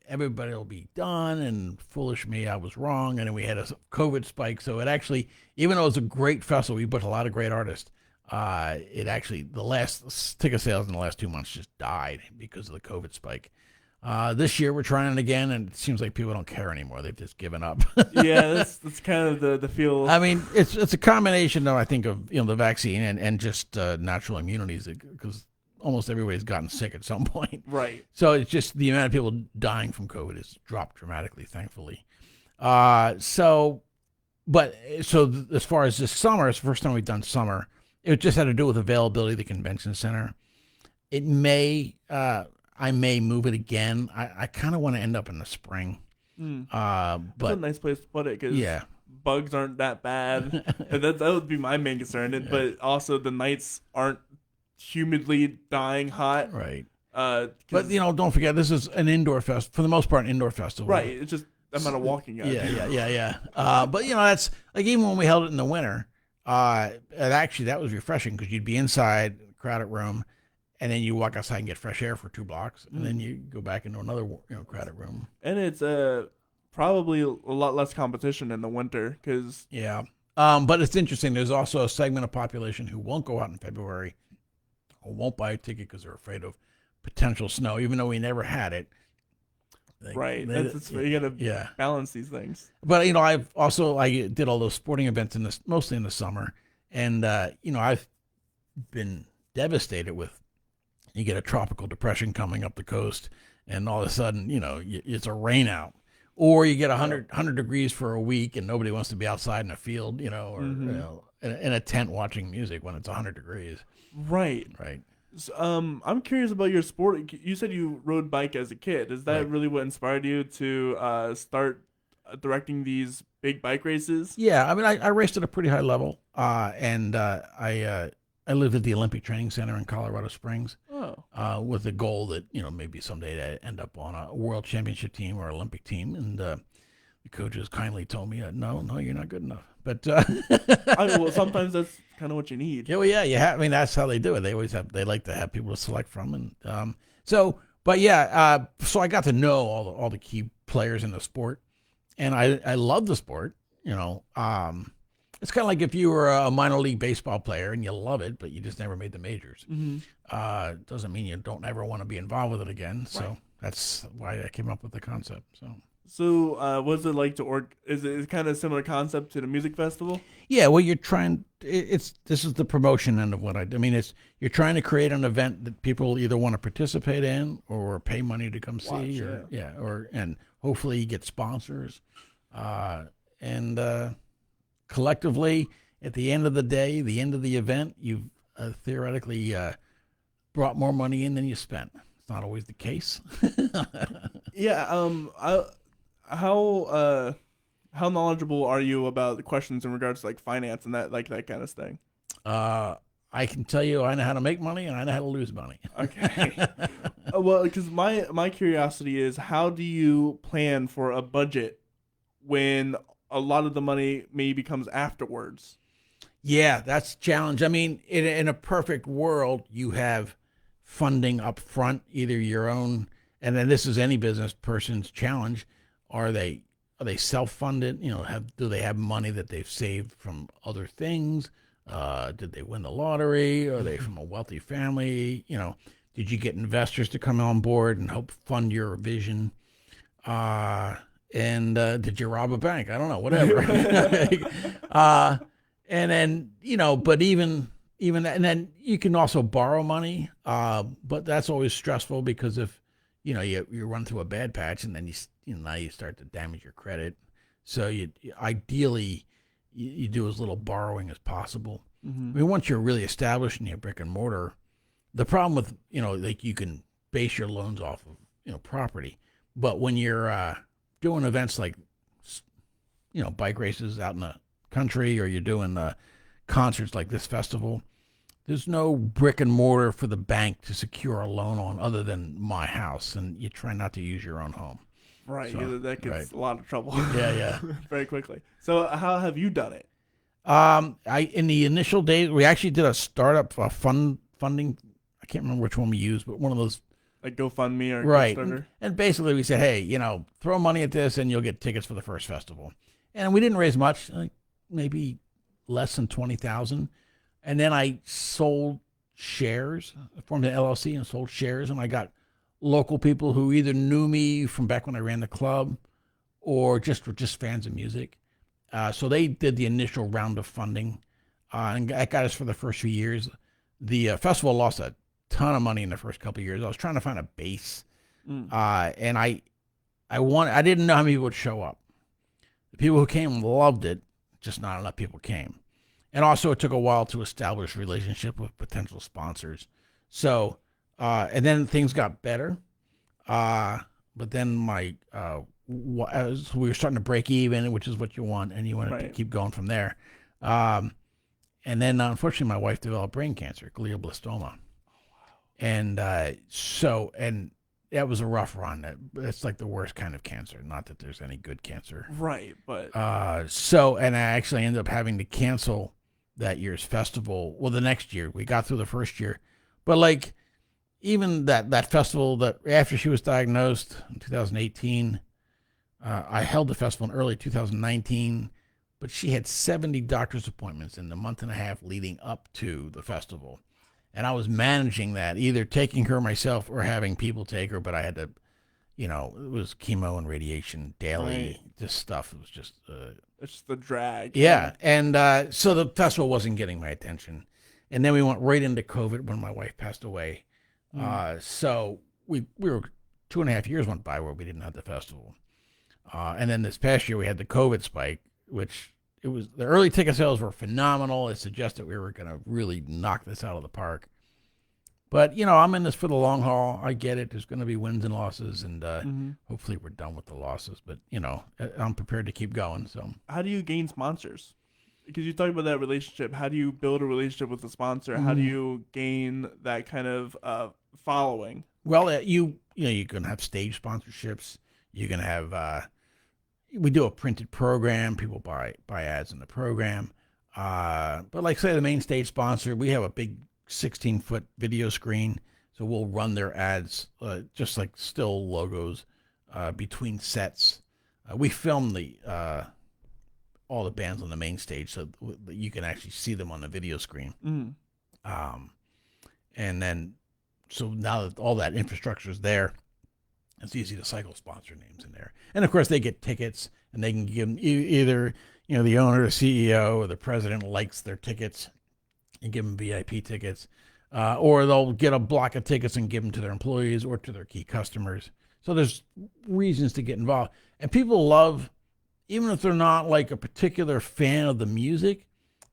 B: everybody will be done. And foolish me, I was wrong, and then we had a COVID spike. So it actually, even though it was a great festival, we booked a lot of great artists. The last ticket sales in the last 2 months just died because of the COVID spike. This year we're trying it again, and it seems like people don't care anymore. They've just given up.
A: Yeah, that's kind of the feel.
B: I mean, it's a combination, though, I think, of the vaccine and just natural immunities, because almost everybody's gotten sick at some point.
A: Right.
B: So it's just the amount of people dying from COVID has dropped dramatically, thankfully. So as far as this summer, it's the first time we've done summer. It just had to do with availability of the convention center. It may. I may move it again. I kind of want to end up in the spring. But
A: that's a nice place to put it, because bugs aren't that bad. And that would be my main concern. But also the nights aren't humidly dying hot.
B: Right. But don't forget, this is an indoor fest for the most part, an indoor festival.
A: Right. It's just amount of walking.
B: Yeah. But that's like, even when we held it in the winter, that was refreshing because you'd be inside, crowded room. And then you walk outside and get fresh air for 2 blocks, and then you go back into another crowded room.
A: And it's probably a lot less competition in the winter, because
B: but it's interesting. There's also a segment of population who won't go out in February or won't buy a ticket because they're afraid of potential snow, even though we never had it.
A: Right. You got to balance these things.
B: But I did all those sporting events mostly in the summer, and I've been devastated with. You get a tropical depression coming up the coast, and all of a sudden, it's a rain out. Or you get 100 degrees for a week, and nobody wants to be outside in a field, or in a tent watching music when it's 100 degrees.
A: Right.
B: Right.
A: So, I'm curious about your sport. You said you rode bike as a kid. Is that really what inspired you to start directing these big bike races?
B: Yeah, I mean, I raced at a pretty high level, and I lived at the Olympic Training Center in Colorado Springs. With the goal that maybe someday to end up on a world championship team or Olympic team, and the coaches kindly told me, no, you're not good enough. But
A: well, sometimes that's kind of what you need.
B: I mean, that's how they do it. They like to have people to select from, and so I got to know all the key players in the sport, and I love the sport. It's kind of like if you were a minor league baseball player and you love it, but you just never made the majors. Doesn't mean you don't ever want to be involved with it again. So that's why I came up with the concept.
A: So what's it like is it kind of similar concept to the music festival?
B: Yeah, well, you're trying. This is the promotion end of what I mean. You're trying to create an event that people either want to participate in or pay money to come see, and hopefully you get sponsors, and collectively, at the end of the day, the end of the event, you've theoretically brought more money in than you spent. It's not always the case.
A: Yeah, how knowledgeable are you about the questions in regards to like finance and that kind of thing?
B: I can tell you I know how to make money and I know how to lose money.
A: Okay. Well, because my curiosity is, how do you plan for a budget when a lot of the money maybe comes afterwards?
B: Yeah, that's a challenge. I mean, in a perfect world, you have funding up front, either your own, and then this is any business person's challenge. Are they self-funded? Do they have money that they've saved from other things? Did they win the lottery? Are they from a wealthy family? Did you get investors to come on board and help fund your vision? And did you rob a bank? I don't know, whatever. And then, but even and then you can also borrow money. But that's always stressful because if, you run through a bad patch and then now you start to damage your credit. So ideally you do as little borrowing as possible.
A: Mm-hmm.
B: I mean, once you're really established in your brick and mortar, the problem with, like you can base your loans off of, property. But when you're doing events like, bike races out in the country, or you're doing concerts like this festival, there's no brick and mortar for the bank to secure a loan on other than my house. And you try not to use your own home.
A: Right.
B: So,
A: That gets a lot of trouble.
B: Yeah.
A: Very quickly. So how have you done it?
B: In the initial days, we actually did a startup funding. I can't remember which one we used, but one of those,
A: like GoFundMe or
B: right.
A: Kickstarter?
B: And basically we said, hey, throw money at this and you'll get tickets for the first festival. And we didn't raise much, like maybe less than 20,000. And then I sold shares, I formed an LLC and sold shares, and I got local people who either knew me from back when I ran the club or were just fans of music. So they did the initial round of funding, and that got us for the first few years. The festival lost a ton of money in the first couple of years. I was trying to find a base, and I didn't know how many people would show up. The people who came loved it, just not enough people came. And also it took a while to establish a relationship with potential sponsors. So, and then things got better. But then as we were starting to break even, which is what you want, and you want it to keep going from there. And then unfortunately my wife developed brain cancer, glioblastoma. And and that was a rough run. It's like the worst kind of cancer. Not that there's any good cancer.
A: Right, but
B: and I actually ended up having to cancel that year's festival. Well, the next year we got through the first year, but like even that festival, that after she was diagnosed in 2018, I held the festival in early 2019, but she had 70 doctor's appointments in the month and a half leading up to the festival. And I was managing that, either taking her myself or having people take her, but I had to, it was chemo and radiation daily, this stuff. It was just...
A: it's just the drag.
B: Yeah. And so the festival wasn't getting my attention. And then we went right into COVID when my wife passed away. So we were 2.5 years went by where we didn't have the festival. And then this past year we had the COVID spike, which the early ticket sales were phenomenal. It suggested we were going to really knock this out of the park. But, I'm in this for the long haul. I get it. There's going to be wins and losses, and hopefully we're done with the losses. But, I'm prepared to keep going. So,
A: how do you gain sponsors? Because you talked about that relationship. How do you build a relationship with the sponsor? How do you gain that kind of following?
B: Well, you can have stage sponsorships. You can have we do a printed program. People buy ads in the program. But like say the main stage sponsor, we have a big 16-foot video screen, so we'll run their ads just like still logos between sets. We film all the bands on the main stage so that you can actually see them on the video screen. And then so now that all that infrastructure is there, it's easy to cycle sponsor names in there. And of course they get tickets, and they can give them either, the owner, the CEO, or the president likes their tickets and give them VIP tickets, or they'll get a block of tickets and give them to their employees or to their key customers. So there's reasons to get involved. And people love, even if they're not like a particular fan of the music,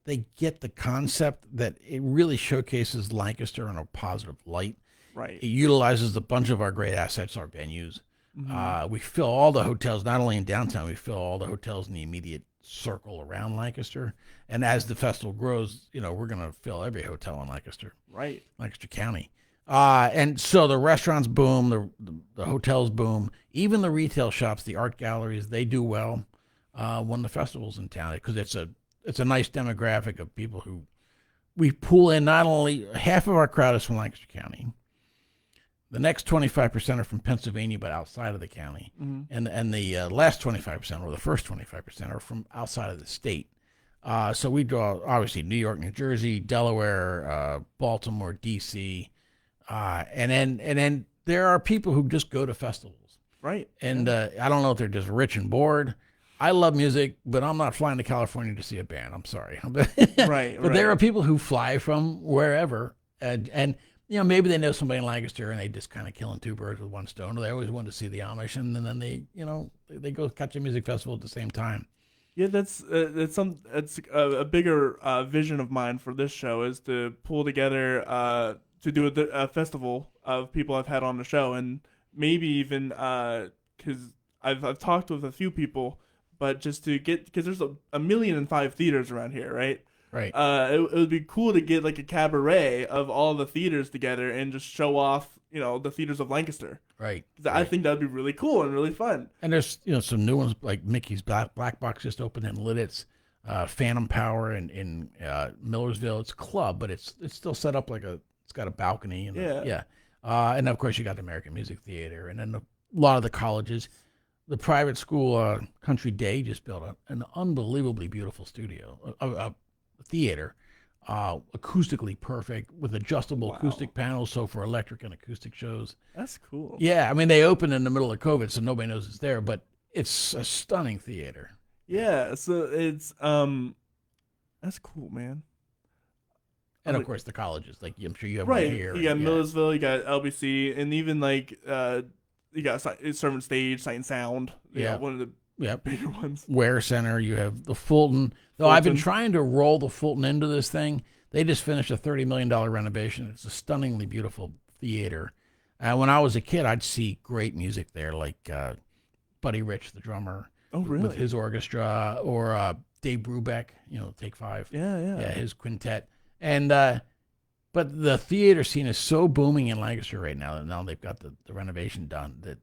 B: they get the concept that it really showcases Lancaster in a positive light.
A: Right.
B: It utilizes a bunch of our great assets, our venues. We fill all the hotels, not only in downtown, we fill all the hotels in the immediate circle around Lancaster. And as the festival grows, we're going to fill every hotel in Lancaster,
A: Right.
B: Lancaster County. And so the restaurants boom, the hotels boom, even the retail shops, the art galleries, they do well when the festival's in town, because it's a nice demographic of people who we pull in. Not only half of our crowd is from Lancaster County, the next 25% are from Pennsylvania, but outside of the county, and the last 25%, or the first 25%, are from outside of the state. So we draw obviously New York, New Jersey, Delaware, Baltimore, D.C., and then there are people who just go to festivals,
A: Right?
B: And I don't know if they're just rich and bored. I love music, but I'm not flying to California to see a band. I'm sorry.
A: Right.
B: But there are people who fly from wherever, and maybe they know somebody in Lancaster and they just kind of killing two birds with one stone. Or they always want to see the Amish, and then they go catch a music festival at the same time.
A: Yeah, that's a bigger vision of mine for this show, is to pull together to do a festival of people I've had on the show, and maybe even because I've talked with a few people. But just to get, because there's 1,000,005 theaters around here, right?
B: Right.
A: It would be cool to get like a cabaret of all the theaters together and just show off, the theaters of Lancaster.
B: Right.
A: I think that'd be really cool and really fun.
B: And there's some new ones like Mickey's Black Box just opened in Lidditz, Phantom Power in Millersville. It's a club, but it's still set up it's got a balcony. And and of course you got the American Music Theater, and then a lot of the colleges. The private school, Country Day, just built an unbelievably beautiful studio, a theater, acoustically perfect with adjustable acoustic panels, so for electric and acoustic shows.
A: That's cool.
B: Yeah, I mean, they opened in the middle of COVID, so nobody knows it's there, but it's a stunning theater.
A: Yeah, so it's that's cool, man.
B: And of course, the colleges, like I'm sure you have
A: right
B: one here.
A: You got Millersville, you got LBC, and even like you got Sermon Stage, Sight and Sound. One of the bigger ones.
B: Ware Center, you have the Fulton. Though I've been trying to roll the Fulton into this thing. They just finished a $30 million renovation. It's a stunningly beautiful theater. When I was a kid, I'd see great music there, like Buddy Rich, the drummer, with his orchestra, or Dave Brubeck, Take Five.
A: Yeah,
B: his quintet. And but the theater scene is so booming in Lancaster right now that now they've got the renovation done that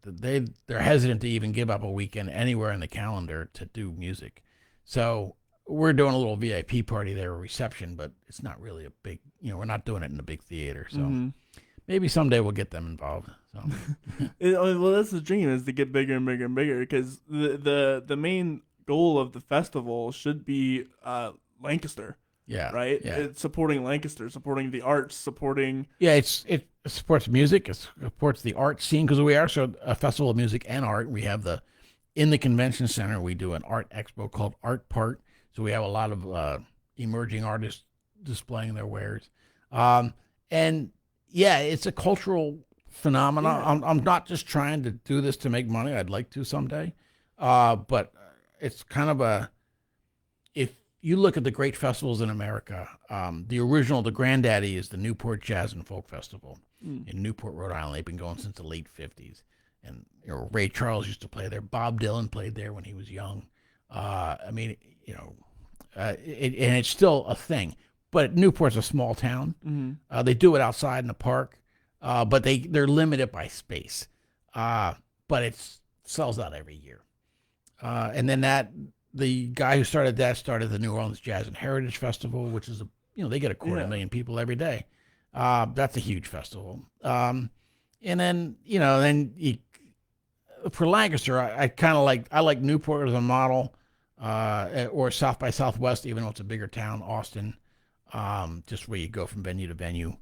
B: they're hesitant to even give up a weekend anywhere in the calendar to do music. So we're doing a little VIP party there, a reception, but it's not really a big, we're not doing it in a big theater. So maybe someday we'll get them involved. So.
A: Well, that's the dream, is to get bigger and bigger and bigger, because the main goal of the festival should be Lancaster.
B: Yeah.
A: Right?
B: Yeah.
A: It's supporting Lancaster, supporting the arts, supporting...
B: Yeah, it supports music. It supports the art scene, because we are a festival of music and art. We have in the convention center, we do an art expo called Art Part. So we have a lot of emerging artists displaying their wares. And yeah, it's a cultural phenomenon. Yeah. I'm not just trying to do this to make money. I'd like to someday. But it's kind of if you look at the great festivals in America, the granddaddy is the Newport Jazz and Folk Festival in Newport, Rhode Island. They've been going since the late 50s. And Ray Charles used to play there. Bob Dylan played there when he was young. And it's still a thing. But Newport's a small town. Mm-hmm. They do it outside in the park, but they're limited by space. But it sells out every year. And then the guy who started the New Orleans Jazz and Heritage Festival, which is they get 250,000 people every day. That's a huge festival. And then for Lancaster, I like Newport as a model, or South by Southwest, even though it's a bigger town, Austin, just where you go from venue to venue.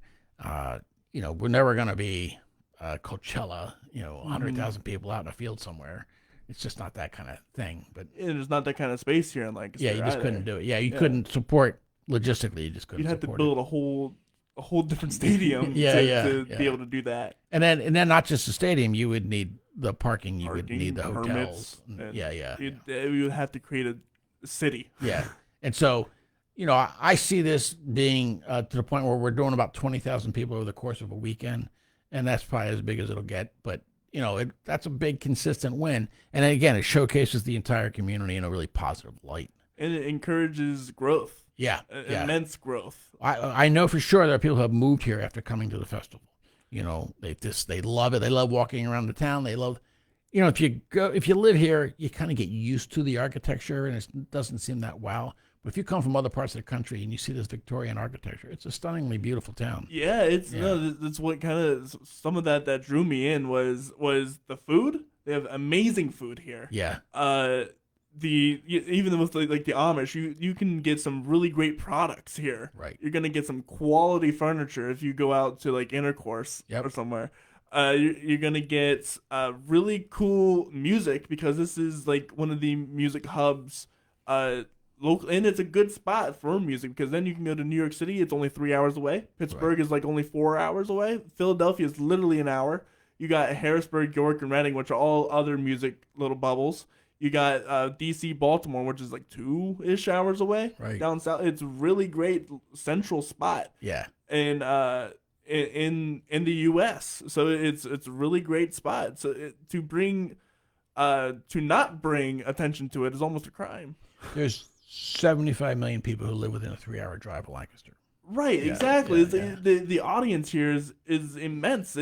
B: We're never going to be Coachella, 100,000 people out in a field somewhere. It's just not that kind of thing. But
A: there's not that kind of space here in Lancaster.
B: Yeah, you just couldn't do it. Yeah, you couldn't support logistically. You just couldn't.
A: You'd have to build a whole different stadium to be able to do that.
B: And then not just the stadium, you would need the parking. You would need the hotels.
A: We would have to create a city.
B: Yeah, and so I see this being to the point where we're doing about 20,000 people over the course of a weekend, and that's probably as big as it'll get. But that's a big consistent win. And again, it showcases the entire community in a really positive light.
A: And it encourages growth.
B: Yeah,
A: Immense growth.
B: I know for sure there are people who have moved here after coming to the festival. They love it. They love walking around the town. They love, if you live here, you kind of get used to the architecture, and it doesn't seem that wow. But if you come from other parts of the country and you see this Victorian architecture, it's a stunningly beautiful town.
A: Yeah, that's what kind of some of that drew me in was the food. They have amazing food here.
B: Yeah.
A: Even with like the Amish, you can get some really great products here.
B: Right.
A: You're gonna get some quality furniture if you go out to like Intercourse or somewhere. You're gonna get really cool music because this is like one of the music hubs. Local, and it's a good spot for music because then you can go to New York City. It's only 3 hours away. Pittsburgh is like only 4 hours away. Philadelphia is literally an hour. You got Harrisburg, York, and Reading, which are all other music little bubbles. You got D.C., Baltimore, which is like 2-ish hours away down south. It's a really great central spot.
B: Yeah,
A: and in the U.S., so it's a really great spot. So to not bring attention to it is almost a crime.
B: There's 75 million people who live within a 3-hour drive of Lancaster.
A: Right, exactly. The audience here is immense.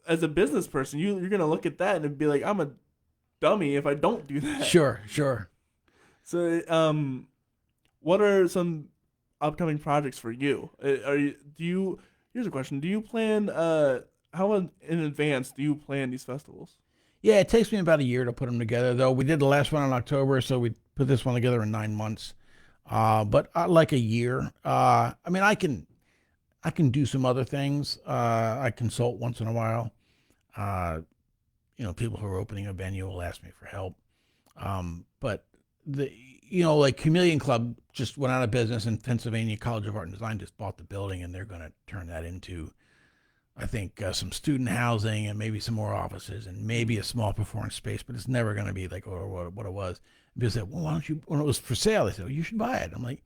A: As a business person, you're gonna look at that and be like, I'm a dummy if I don't do that.
B: Sure.
A: So, what are some upcoming projects for you? Here's a question: do you plan? How in advance do you plan these festivals?
B: Yeah, it takes me about a year to put them together. Though we did the last one in October, so we put this one together in 9 months. But I like a year. I mean, I can do some other things. I consult once in a while. People who are opening a venue will ask me for help. But like Chameleon Club just went out of business, and Pennsylvania College of Art and Design just bought the building, and they're going to turn that into, I think, some student housing and maybe some more offices and maybe a small performance space, but it's never going to be like what it was. People said, well, why don't you, when it was for sale, they said, well, you should buy it. I'm like,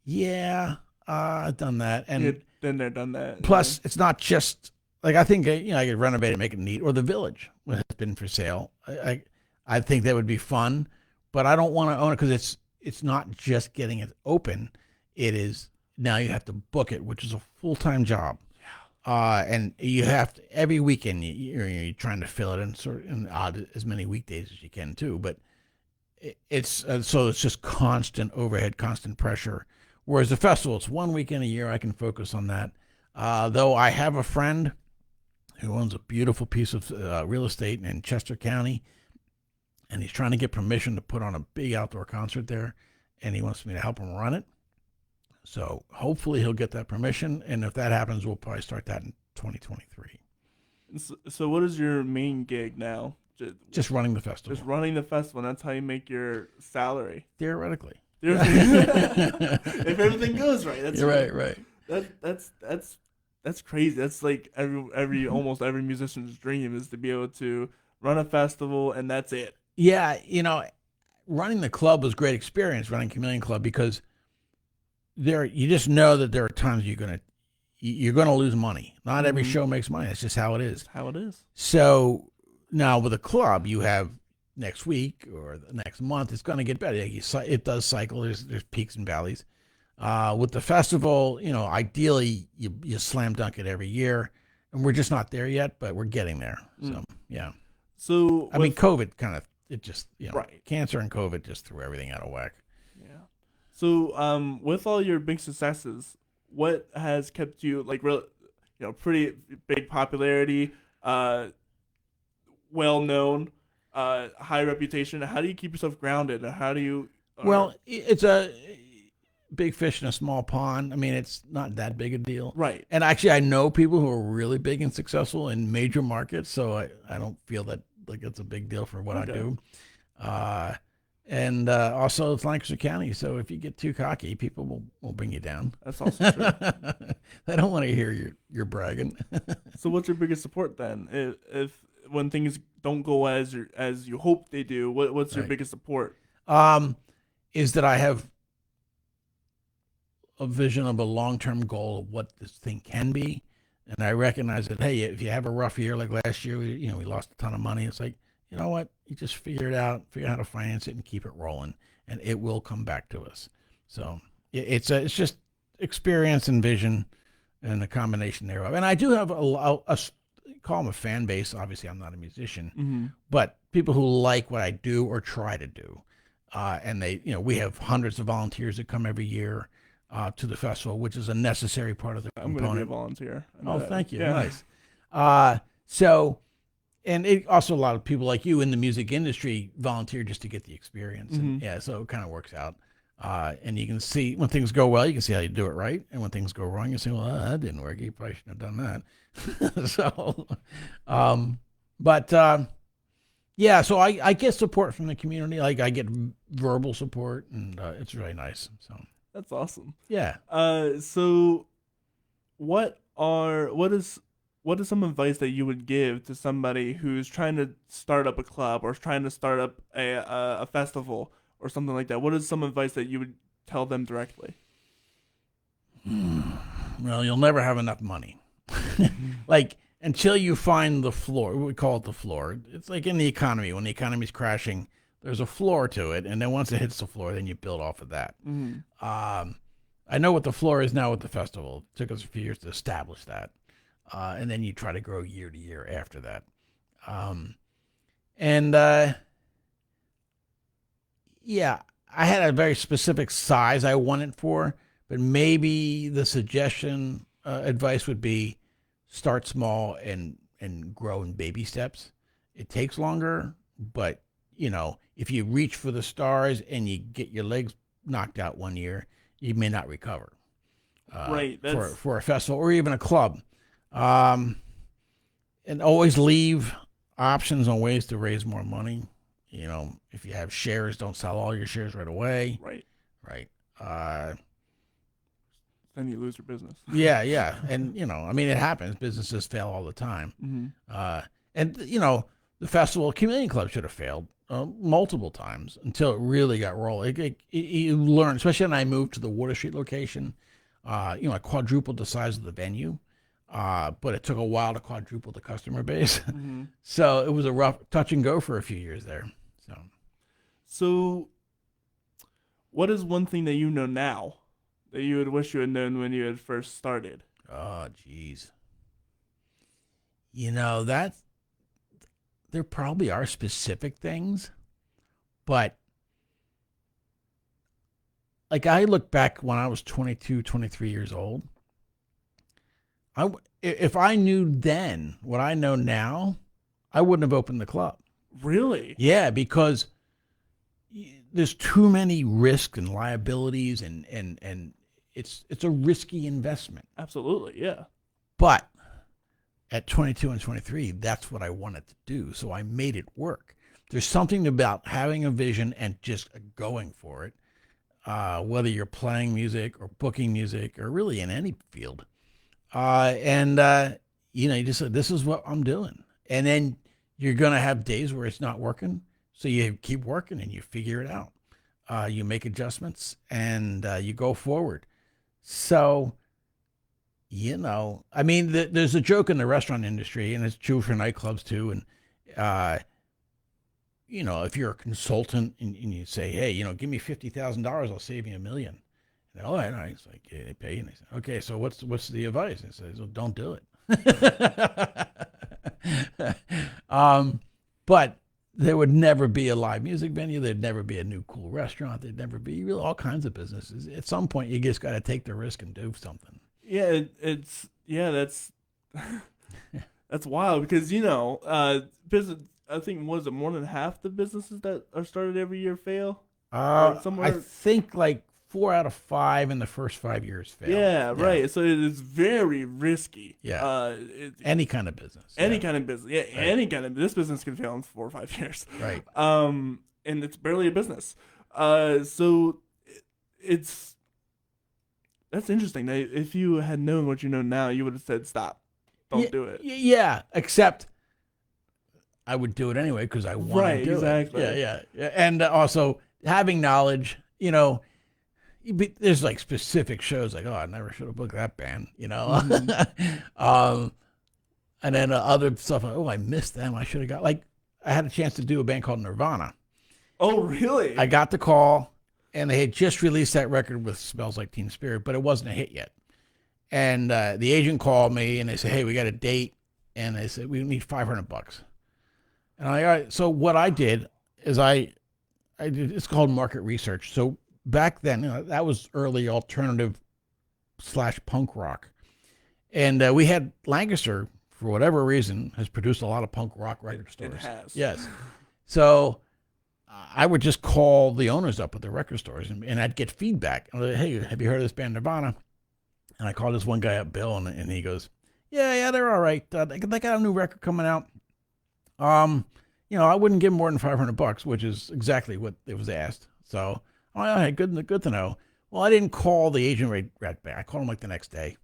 B: yeah, I've done that. And
A: been there, done that.
B: Plus, it's not just, like, I think, I could renovate it, make it neat, or the Village, when it's been for sale. I think that would be fun, but I don't want to own it because it's not just getting it open. It is, now you have to book it, which is a full-time job. And you have to, every weekend you're trying to fill it in odd as many weekdays as you can too. But it's so it's just constant overhead, constant pressure. Whereas the festival, it's 1 weekend a year. I can focus on that. Though I have a friend who owns a beautiful piece of real estate in Chester County, and he's trying to get permission to put on a big outdoor concert there, and he wants me to help him run it. So hopefully he'll get that permission, and if that happens, we'll probably start that in 2023.
A: So what is your main gig now?
B: Just running the festival.
A: Just running the festival, and that's how you make your salary?
B: Theoretically.
A: If everything goes right. That's
B: You're right.
A: That's crazy. That's like almost every musician's dream is to be able to run a festival, and that's it.
B: Yeah, running the club was a great experience, running Chameleon Club, because you just know that there are times you're gonna lose money. Not every show makes money. That's just how it is.
A: How it is.
B: So now with a club, you have next week or the next month, it's going to get better. It does cycle. There's peaks and valleys. With the festival, ideally you slam dunk it every year, and we're just not there yet, but we're getting there. So yeah.
A: So
B: I mean, COVID kind of
A: right.
B: Cancer and COVID just threw everything out of whack.
A: Yeah. So with all your big successes, what has kept you like real, pretty big popularity, well known, high reputation? How do you keep yourself grounded? How do you?
B: Well, it's a big fish in a small pond. I mean, it's not that big a deal.
A: Right.
B: And actually, I know people who are really big and successful in major markets, so I don't feel that like it's a big deal for what I do. And also, it's Lancaster County, so if you get too cocky, people will bring you down.
A: That's also true.
B: They don't want to hear you're bragging.
A: So what's your biggest support then? If when things don't go as you hope they do, what's your biggest support?
B: Is that I have a vision of a long-term goal of what this thing can be, And I recognize that, hey, if you have a rough year like last year, we lost a ton of money. It's like, you know what? You just figure out how to finance it and keep it rolling, and it will come back to us. So it's just experience and vision and the combination thereof. And I do have call them a fan base. Obviously, I'm not a musician, but people who like what I do or try to do. And we have hundreds of volunteers that come every year to the festival, which is a necessary part of the
A: I'm
B: component.
A: going to be a volunteer.
B: Oh, thank you.
A: Yeah.
B: Nice. And it also, a lot of people like you in the music industry volunteer just to get the experience. And so it kind of works out. And you can see when things go well, you can see how you do it right. And when things go wrong, you say, well, that didn't work. You probably shouldn't have done that. So I get support from the community. Like I get verbal support, and it's really nice. So
A: that's awesome.
B: Yeah.
A: So what is some advice that you would give to somebody who's trying to start up a club or trying to start up a festival or something like that? What is some advice that you would tell them directly?
B: Well, you'll never have enough money. Like, until you find the floor, we call it the floor. It's like in the economy. When the economy's crashing, there's a floor to it. And then once it hits the floor, then you build off of that. I know what the floor is now with the festival. It took us a few years to establish that. And then you try to grow year to year after that. I had a very specific size I wanted for, but maybe the suggestion advice would be start small and grow in baby steps. It takes longer, but if you reach for the stars and you get your legs knocked out one year, you may not recover.
A: Right.
B: For a festival or even a club. And always leave options on ways to raise more money. If you have shares, don't sell all your shares right away. Right.
A: Then you lose your business.
B: Yeah. And, it happens. Businesses fail all the time. The festival, Chameleon Club should have failed multiple times until it really got rolling. You learn, especially when I moved to the Water Street location, I quadrupled the size of the venue. But it took a while to quadruple the customer base. So it was a rough touch and go for a few years there.
A: So what is one thing that you know now that you would wish you had known when you had first started?
B: Oh, geez. There probably are specific things, but like I look back when I was 22, 23 years old, if I knew then what I know now, I wouldn't have opened the club.
A: Really?
B: Yeah, because there's too many risks and liabilities, and it's a risky investment.
A: Absolutely, yeah.
B: But at 22 and 23, that's what I wanted to do, so I made it work. There's something about having a vision and just going for it, whether you're playing music or booking music or really in any field. You just said, this is what I'm doing. And then you're going to have days where it's not working. So you keep working and you figure it out. You make adjustments and you go forward. So, there's a joke in the restaurant industry, and it's true for nightclubs too. And, if you're a consultant and you say, hey, give me $50,000, I'll save you $1 million. And, all right. It's like, yeah, they pay. And they say, okay, so what's the advice? And it says, well, don't do it. But there would never be a live music venue. There'd never be a new cool restaurant. There'd never be really all kinds of businesses. At some point, you just got to take the risk and do something.
A: Yeah, that's that's wild because business. I think was it more than half the businesses that are started every year fail?
B: I think like 4 out of 5 in the first 5 years fail.
A: Yeah, right. So it is very risky.
B: Yeah. Any kind of business.
A: Any kind of business. Yeah, right. Any kind of this business can fail in 4 or 5 years.
B: Right.
A: And it's barely a business. So that's interesting. If you had known what you know now, you would have said stop. Don't do it.
B: Yeah, except I would do it anyway because I want to do
A: exactly.
B: it. Yeah. And also having knowledge, there's like specific shows like, oh, I never should have booked that band, you know. And then other stuff, like, oh, I missed them. I should have got, like, I had a chance to do a band called Nirvana.
A: Oh, really?
B: I got the call, and they had just released that record with Smells Like Teen Spirit, but it wasn't a hit yet. And the agent called me, and they said, hey, we got a date. And they said, we need $500. And I, all right. So what I did is I did, it's called market research. So back then, that was early alternative / punk rock. And we had Lancaster, for whatever reason, has produced a lot of punk rock record stores.
A: It has.
B: Yes. So I would just call the owners up at the record stores, and I'd get feedback. I'd like, hey, have you heard of this band Nirvana? And I called this one guy up, Bill, and he goes, yeah, they're all right. They got a new record coming out. I wouldn't give them more than $500, which is exactly what it was asked. So, all right, good to know. Well, I didn't call the agent right back. I called him like the next day.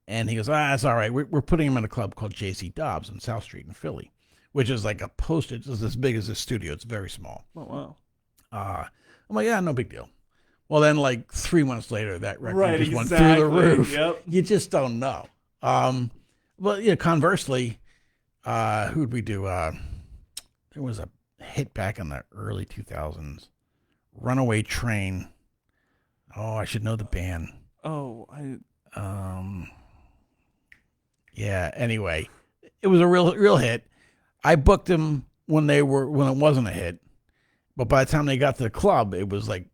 B: And he goes, it's all right. We're putting him in a club called J.C. Dobbs on South Street in Philly, which is like a postage. It's as big as this studio. It's very small.
A: Oh, wow.
B: I'm like, yeah, no big deal. Well, then like 3 months later, that record just went
A: exactly.
B: through the roof.
A: Yep.
B: You just don't know. But conversely, who'd we do? There was a hit back in the early 2000s, Runaway Train. Oh, I should know the band. Yeah, anyway, it was a real hit. I booked them when it wasn't a hit, but by the time they got to the club, it was like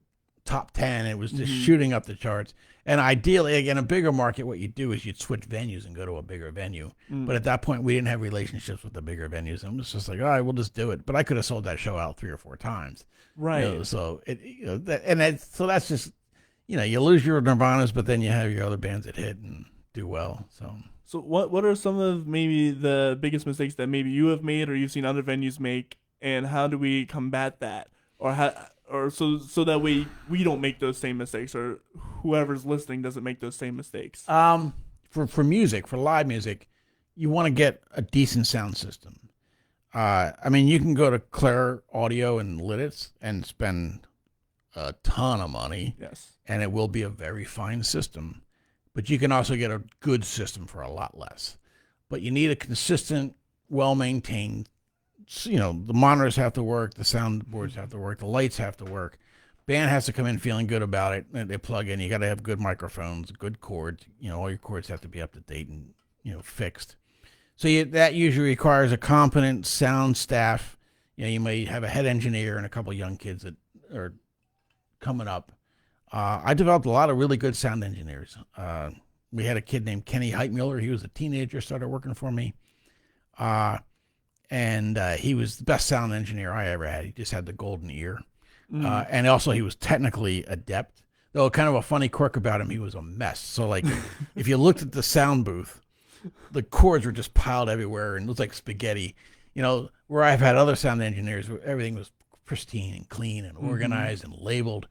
B: top 10. It was just shooting up the charts. And ideally, in a bigger market, what you'd do is you'd switch venues and go to a bigger venue. But at that point, we didn't have relationships with the bigger venues. And it was just like, all right, we'll just do it. But I could have sold that show out 3 or 4 times.
A: Right.
B: So that's just, you lose your Nirvanas, but then you have your other bands that hit and do well.
A: So what are some of maybe the biggest mistakes that maybe you have made or you've seen other venues make, and how do we combat that, or so that we don't make those same mistakes, or whoever's listening doesn't make those same mistakes?
B: For music, for live music, you want to get a decent sound system. You can go to Claire Audio and Lidditz and spend a ton of money.
A: Yes. And
B: it will be a very fine system. But you can also get a good system for a lot less. But you need a consistent, well-maintained, the monitors have to work, the soundboards have to work, the lights have to work. Band has to come in feeling good about it. And they plug in. You got to have good microphones, good cords. All your cords have to be up to date and, fixed. So that usually requires a competent sound staff. You may have a head engineer and a couple of young kids that are coming up. I developed a lot of really good sound engineers. We had a kid named Kenny Heitmuller. He was a teenager, started working for me. And he was the best sound engineer I ever had. He just had the golden ear. And also he was technically adept. Though kind of a funny quirk about him, he was a mess. So like if you looked at the sound booth, the cords were just piled everywhere and it looked like spaghetti. Where I've had other sound engineers where everything was pristine and clean and organized and labeled.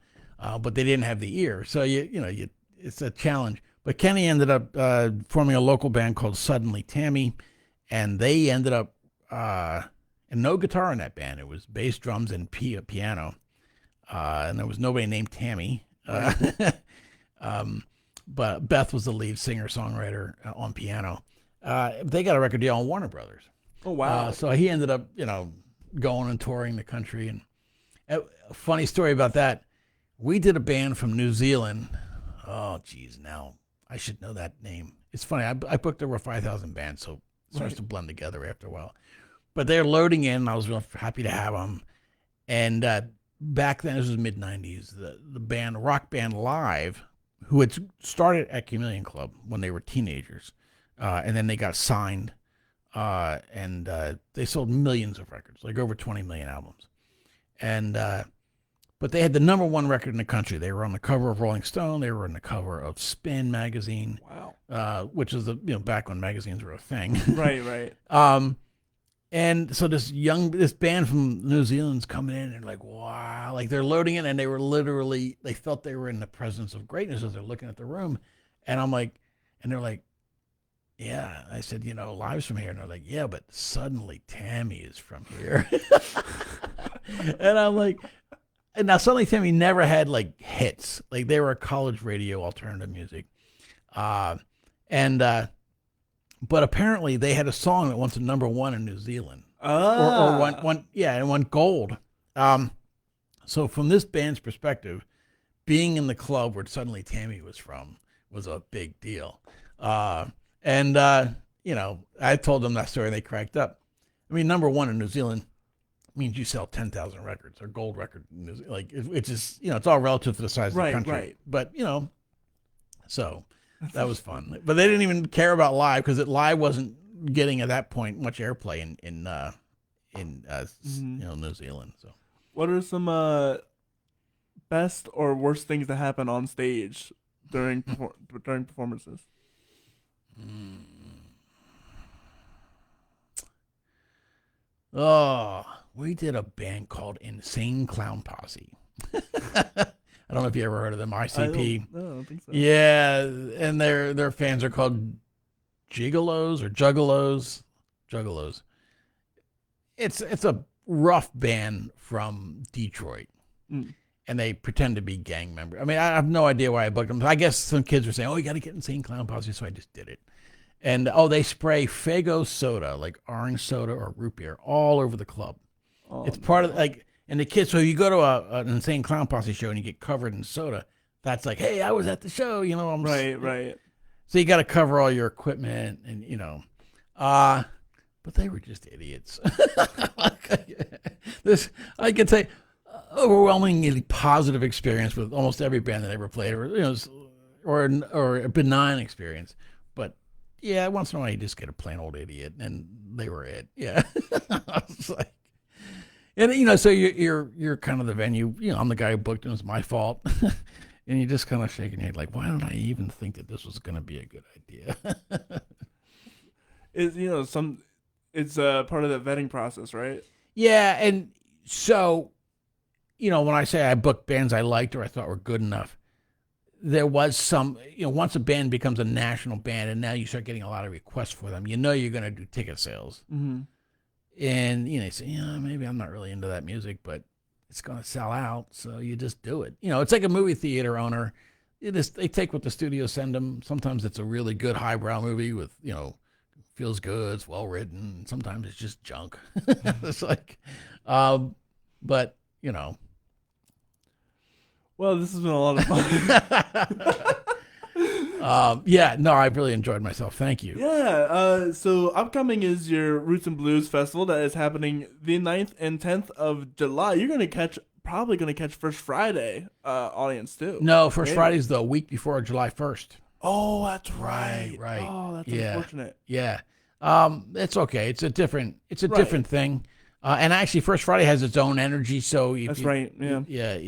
B: But they didn't have the ear. So, it's a challenge. But Kenny ended up forming a local band called Suddenly Tammy, and they ended up, and no guitar in that band. It was bass, drums, and piano. And there was nobody named Tammy. But Beth was the lead singer-songwriter on piano. They got a record deal on Warner Brothers.
A: Oh, wow.
B: So he ended up, going and touring the country. And a funny story about that. We did a band from New Zealand. Oh, geez, now I should know that name. It's funny. I booked over 5,000 bands, so it starts to blend together after a while. But they're loading in. I was real happy to have them. And back then, this was mid-'90s, the band, rock band Live, who had started at Chameleon Club when they were teenagers. And then they got signed. And they sold millions of records, like over 20 million albums. And but they had the #1 record in the country. They were on the cover of Rolling Stone. They were on the cover of Spin magazine.
A: Wow.
B: Which is back when magazines were a thing.
A: Right.
B: And so this band from New Zealand's coming in and like, wow, like they're loading in and they were literally, they felt they were in the presence of greatness as they're looking at the room. And I'm like, and they're like, yeah. I said, Live's from here. And they're like, yeah, but Suddenly Tammy is from here. And I'm like, And now Suddenly Tammy never had like hits. Like they were a college radio alternative music. Uh, and but apparently they had a song that went to #1 in New Zealand. Or and went gold. So from this band's perspective, being in the club where Suddenly Tammy was from was a big deal. And I told them that story and they cracked up. I mean, #1 in New Zealand means you sell 10,000 records or gold record. Like it's just, it's all relative to the size of the country.
A: Right.
B: But, so that was fun. But they didn't even care about live because live wasn't getting at that point much airplay in New Zealand. So
A: what are some best or worst things that happen on stage during performances?
B: Oh, we did a band called Insane Clown Posse. I don't know if you ever heard of them, ICP.
A: I don't think so.
B: Yeah, and their fans are called Gigolos or Juggalos. Juggalos. It's a rough band from Detroit. And they pretend to be gang members. I mean, I have no idea why I booked them. I guess some kids were saying, "Oh, you got to get Insane Clown Posse," so I just did it. And they spray Faygo soda, like orange soda or root beer, all over the club. It's part of and the kids. So you go to an Insane Clown Posse show and you get covered in soda. That's like, hey, I was at the show.
A: Right.
B: So you got to cover all your equipment, and but they were just idiots. I could say, overwhelmingly positive experience with almost every band that I ever played, or a benign experience. But yeah, once in a while you just get a plain old idiot, and they were it. Yeah, I was like, and so you're kind of the venue. I'm the guy who booked it. It's my fault, and you just kind of shaking your head like, why did I even think that this was going to be a good idea?
A: It's part of the vetting process, right?
B: Yeah, and so. When I say I booked bands I liked or I thought were good enough, there was some, once a band becomes a national band and now you start getting a lot of requests for them, you're going to do ticket sales.
A: Mm-hmm.
B: And, you say, maybe I'm not really into that music, but it's going to sell out. So you just do it. It's like a movie theater owner. They take what the studio send them. Sometimes it's a really good highbrow movie with, feels good, it's well written. Sometimes it's just junk. It's like, but,
A: Well, this has been a lot of fun.
B: I've really enjoyed myself. Thank you.
A: Yeah. So upcoming is your Roots and Blues Festival that is happening the 9th and 10th of July. You're probably going to catch First Friday audience too.
B: No, First Friday's the week before July 1st.
A: Oh, that's right.
B: Right.
A: Oh, that's unfortunate.
B: Yeah. It's okay. It's a different thing. And actually First Friday has its own energy. So
A: that's right. Yeah.
B: Yeah.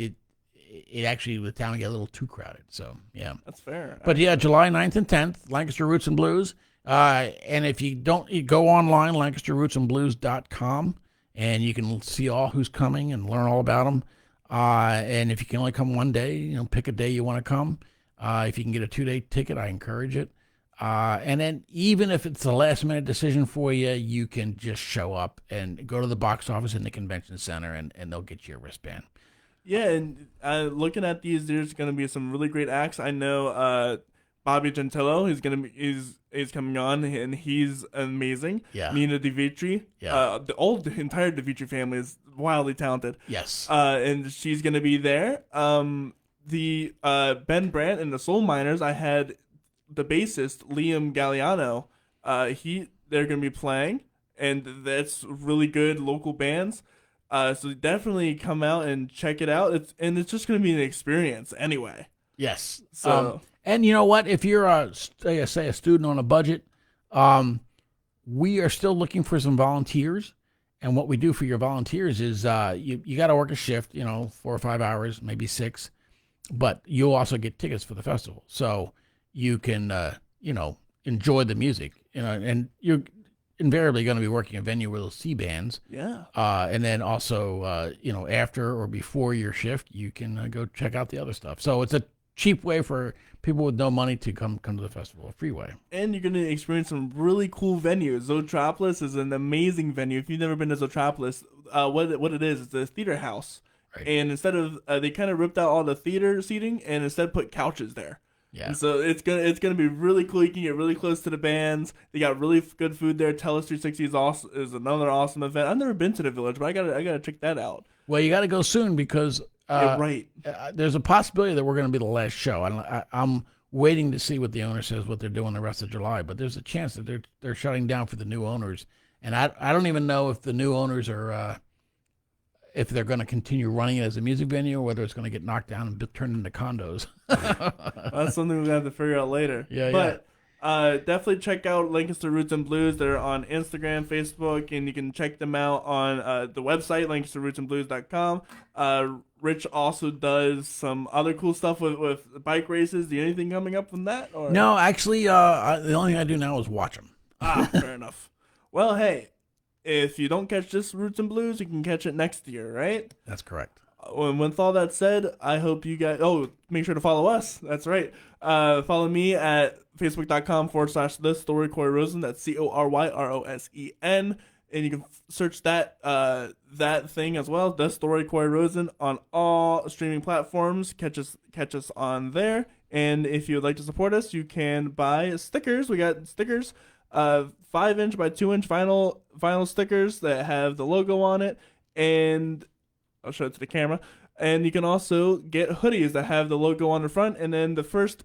B: It actually, the town get a little too crowded. So, yeah.
A: That's fair.
B: But yeah, July 9th and 10th, Lancaster Roots and Blues. And if you go online, LancasterRootsandBlues.com, and you can see all who's coming and learn all about them. And if you can only come one day, pick a day you want to come. If you can get a 2-day ticket, I encourage it. And then even if it's the last minute decision for you, you can just show up and go to the box office in the convention center and they'll get you a wristband.
A: Yeah, and looking at these, there's going to be some really great acts. I know Bobby Gentillo is coming on, and he's amazing.
B: Yeah.
A: Nina DiVitri.
B: Yeah.
A: The entire DiVitri family is wildly talented.
B: Yes.
A: And she's going to be there. The Ben Brandt and the Soul Miners, I had the bassist, Liam Galliano. They're going to be playing, and that's really good local bands. So definitely come out and check it out. It's just going to be an experience anyway.
B: Yes.
A: So
B: and you know what? If you're say a student on a budget, we are still looking for some volunteers. And what we do for your volunteers is you got to work a shift, 4 or 5 hours, maybe 6, but you'll also get tickets for the festival. So you can enjoy the music, and you're invariably going to be working a venue where they'll see bands.
A: Yeah.
B: And then also, after or before your shift, you can go check out the other stuff. So it's a cheap way for people with no money to come to the festival, a free way.
A: And you're going to experience some really cool venues. Zootropolis is an amazing venue. If you've never been to Zootropolis, what it is, it's a theater house.
B: Right.
A: and instead of they kind of ripped out all the theater seating and instead put couches there.
B: Yeah.
A: And so it's gonna be really cool. You can get really close to the bands. They got really good food there. Telus 360 is another awesome event. I've never been to the Village, but I gotta check that out.
B: Well, you got to go soon because
A: Yeah, right.
B: there's a possibility that we're going to be the last show. I'm waiting to see what the owner says, what they're doing the rest of July. But there's a chance that they're shutting down for the new owners, and I don't even know if the new owners are if they're going to continue running it as a music venue or whether it's going to get knocked down and turned into condos.
A: That's something we're gonna have to figure out later.
B: Yeah,
A: but definitely check out Lancaster Roots and Blues. They're on Instagram, Facebook, and you can check them out on the website, lancasterrootsandblues.com. Rich also does some other cool stuff with bike races. Do you have anything coming up from that? Or?
B: No, actually, the only thing I do now is watch them.
A: Fair enough. Well, hey, if you don't catch this Roots and Blues, you can catch it next year, right?
B: That's correct.
A: With all that said, I hope you guys. Oh, make sure to follow us. That's right. Follow me at facebook.com/The Story Corey Rosen. That's CORYROSEN. And you can search that thing as well. The Story Corey Rosen on all streaming platforms. Catch us on there. And if you would like to support us, you can buy stickers. We got stickers, 5-inch by 2-inch vinyl stickers that have the logo on it, and I'll show it to the camera. And you can also get hoodies that have the logo on the front, and then the first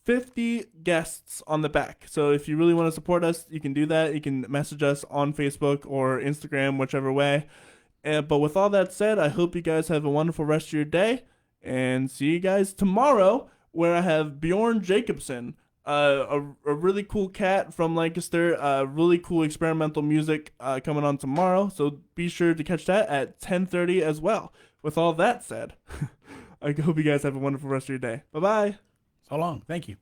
A: 50 guests on the back. So if you really want to support us, you can do that. You can message us on Facebook or Instagram, whichever way. But with all that said, I hope you guys have a wonderful rest of your day, and see you guys tomorrow, where I have Bjorn Jacobson, a really cool cat from Lancaster, really cool experimental music coming on tomorrow. So be sure to catch that at 10:30 as well. With all that said, I hope you guys have a wonderful rest of your day. Bye-bye.
B: So long. Thank you.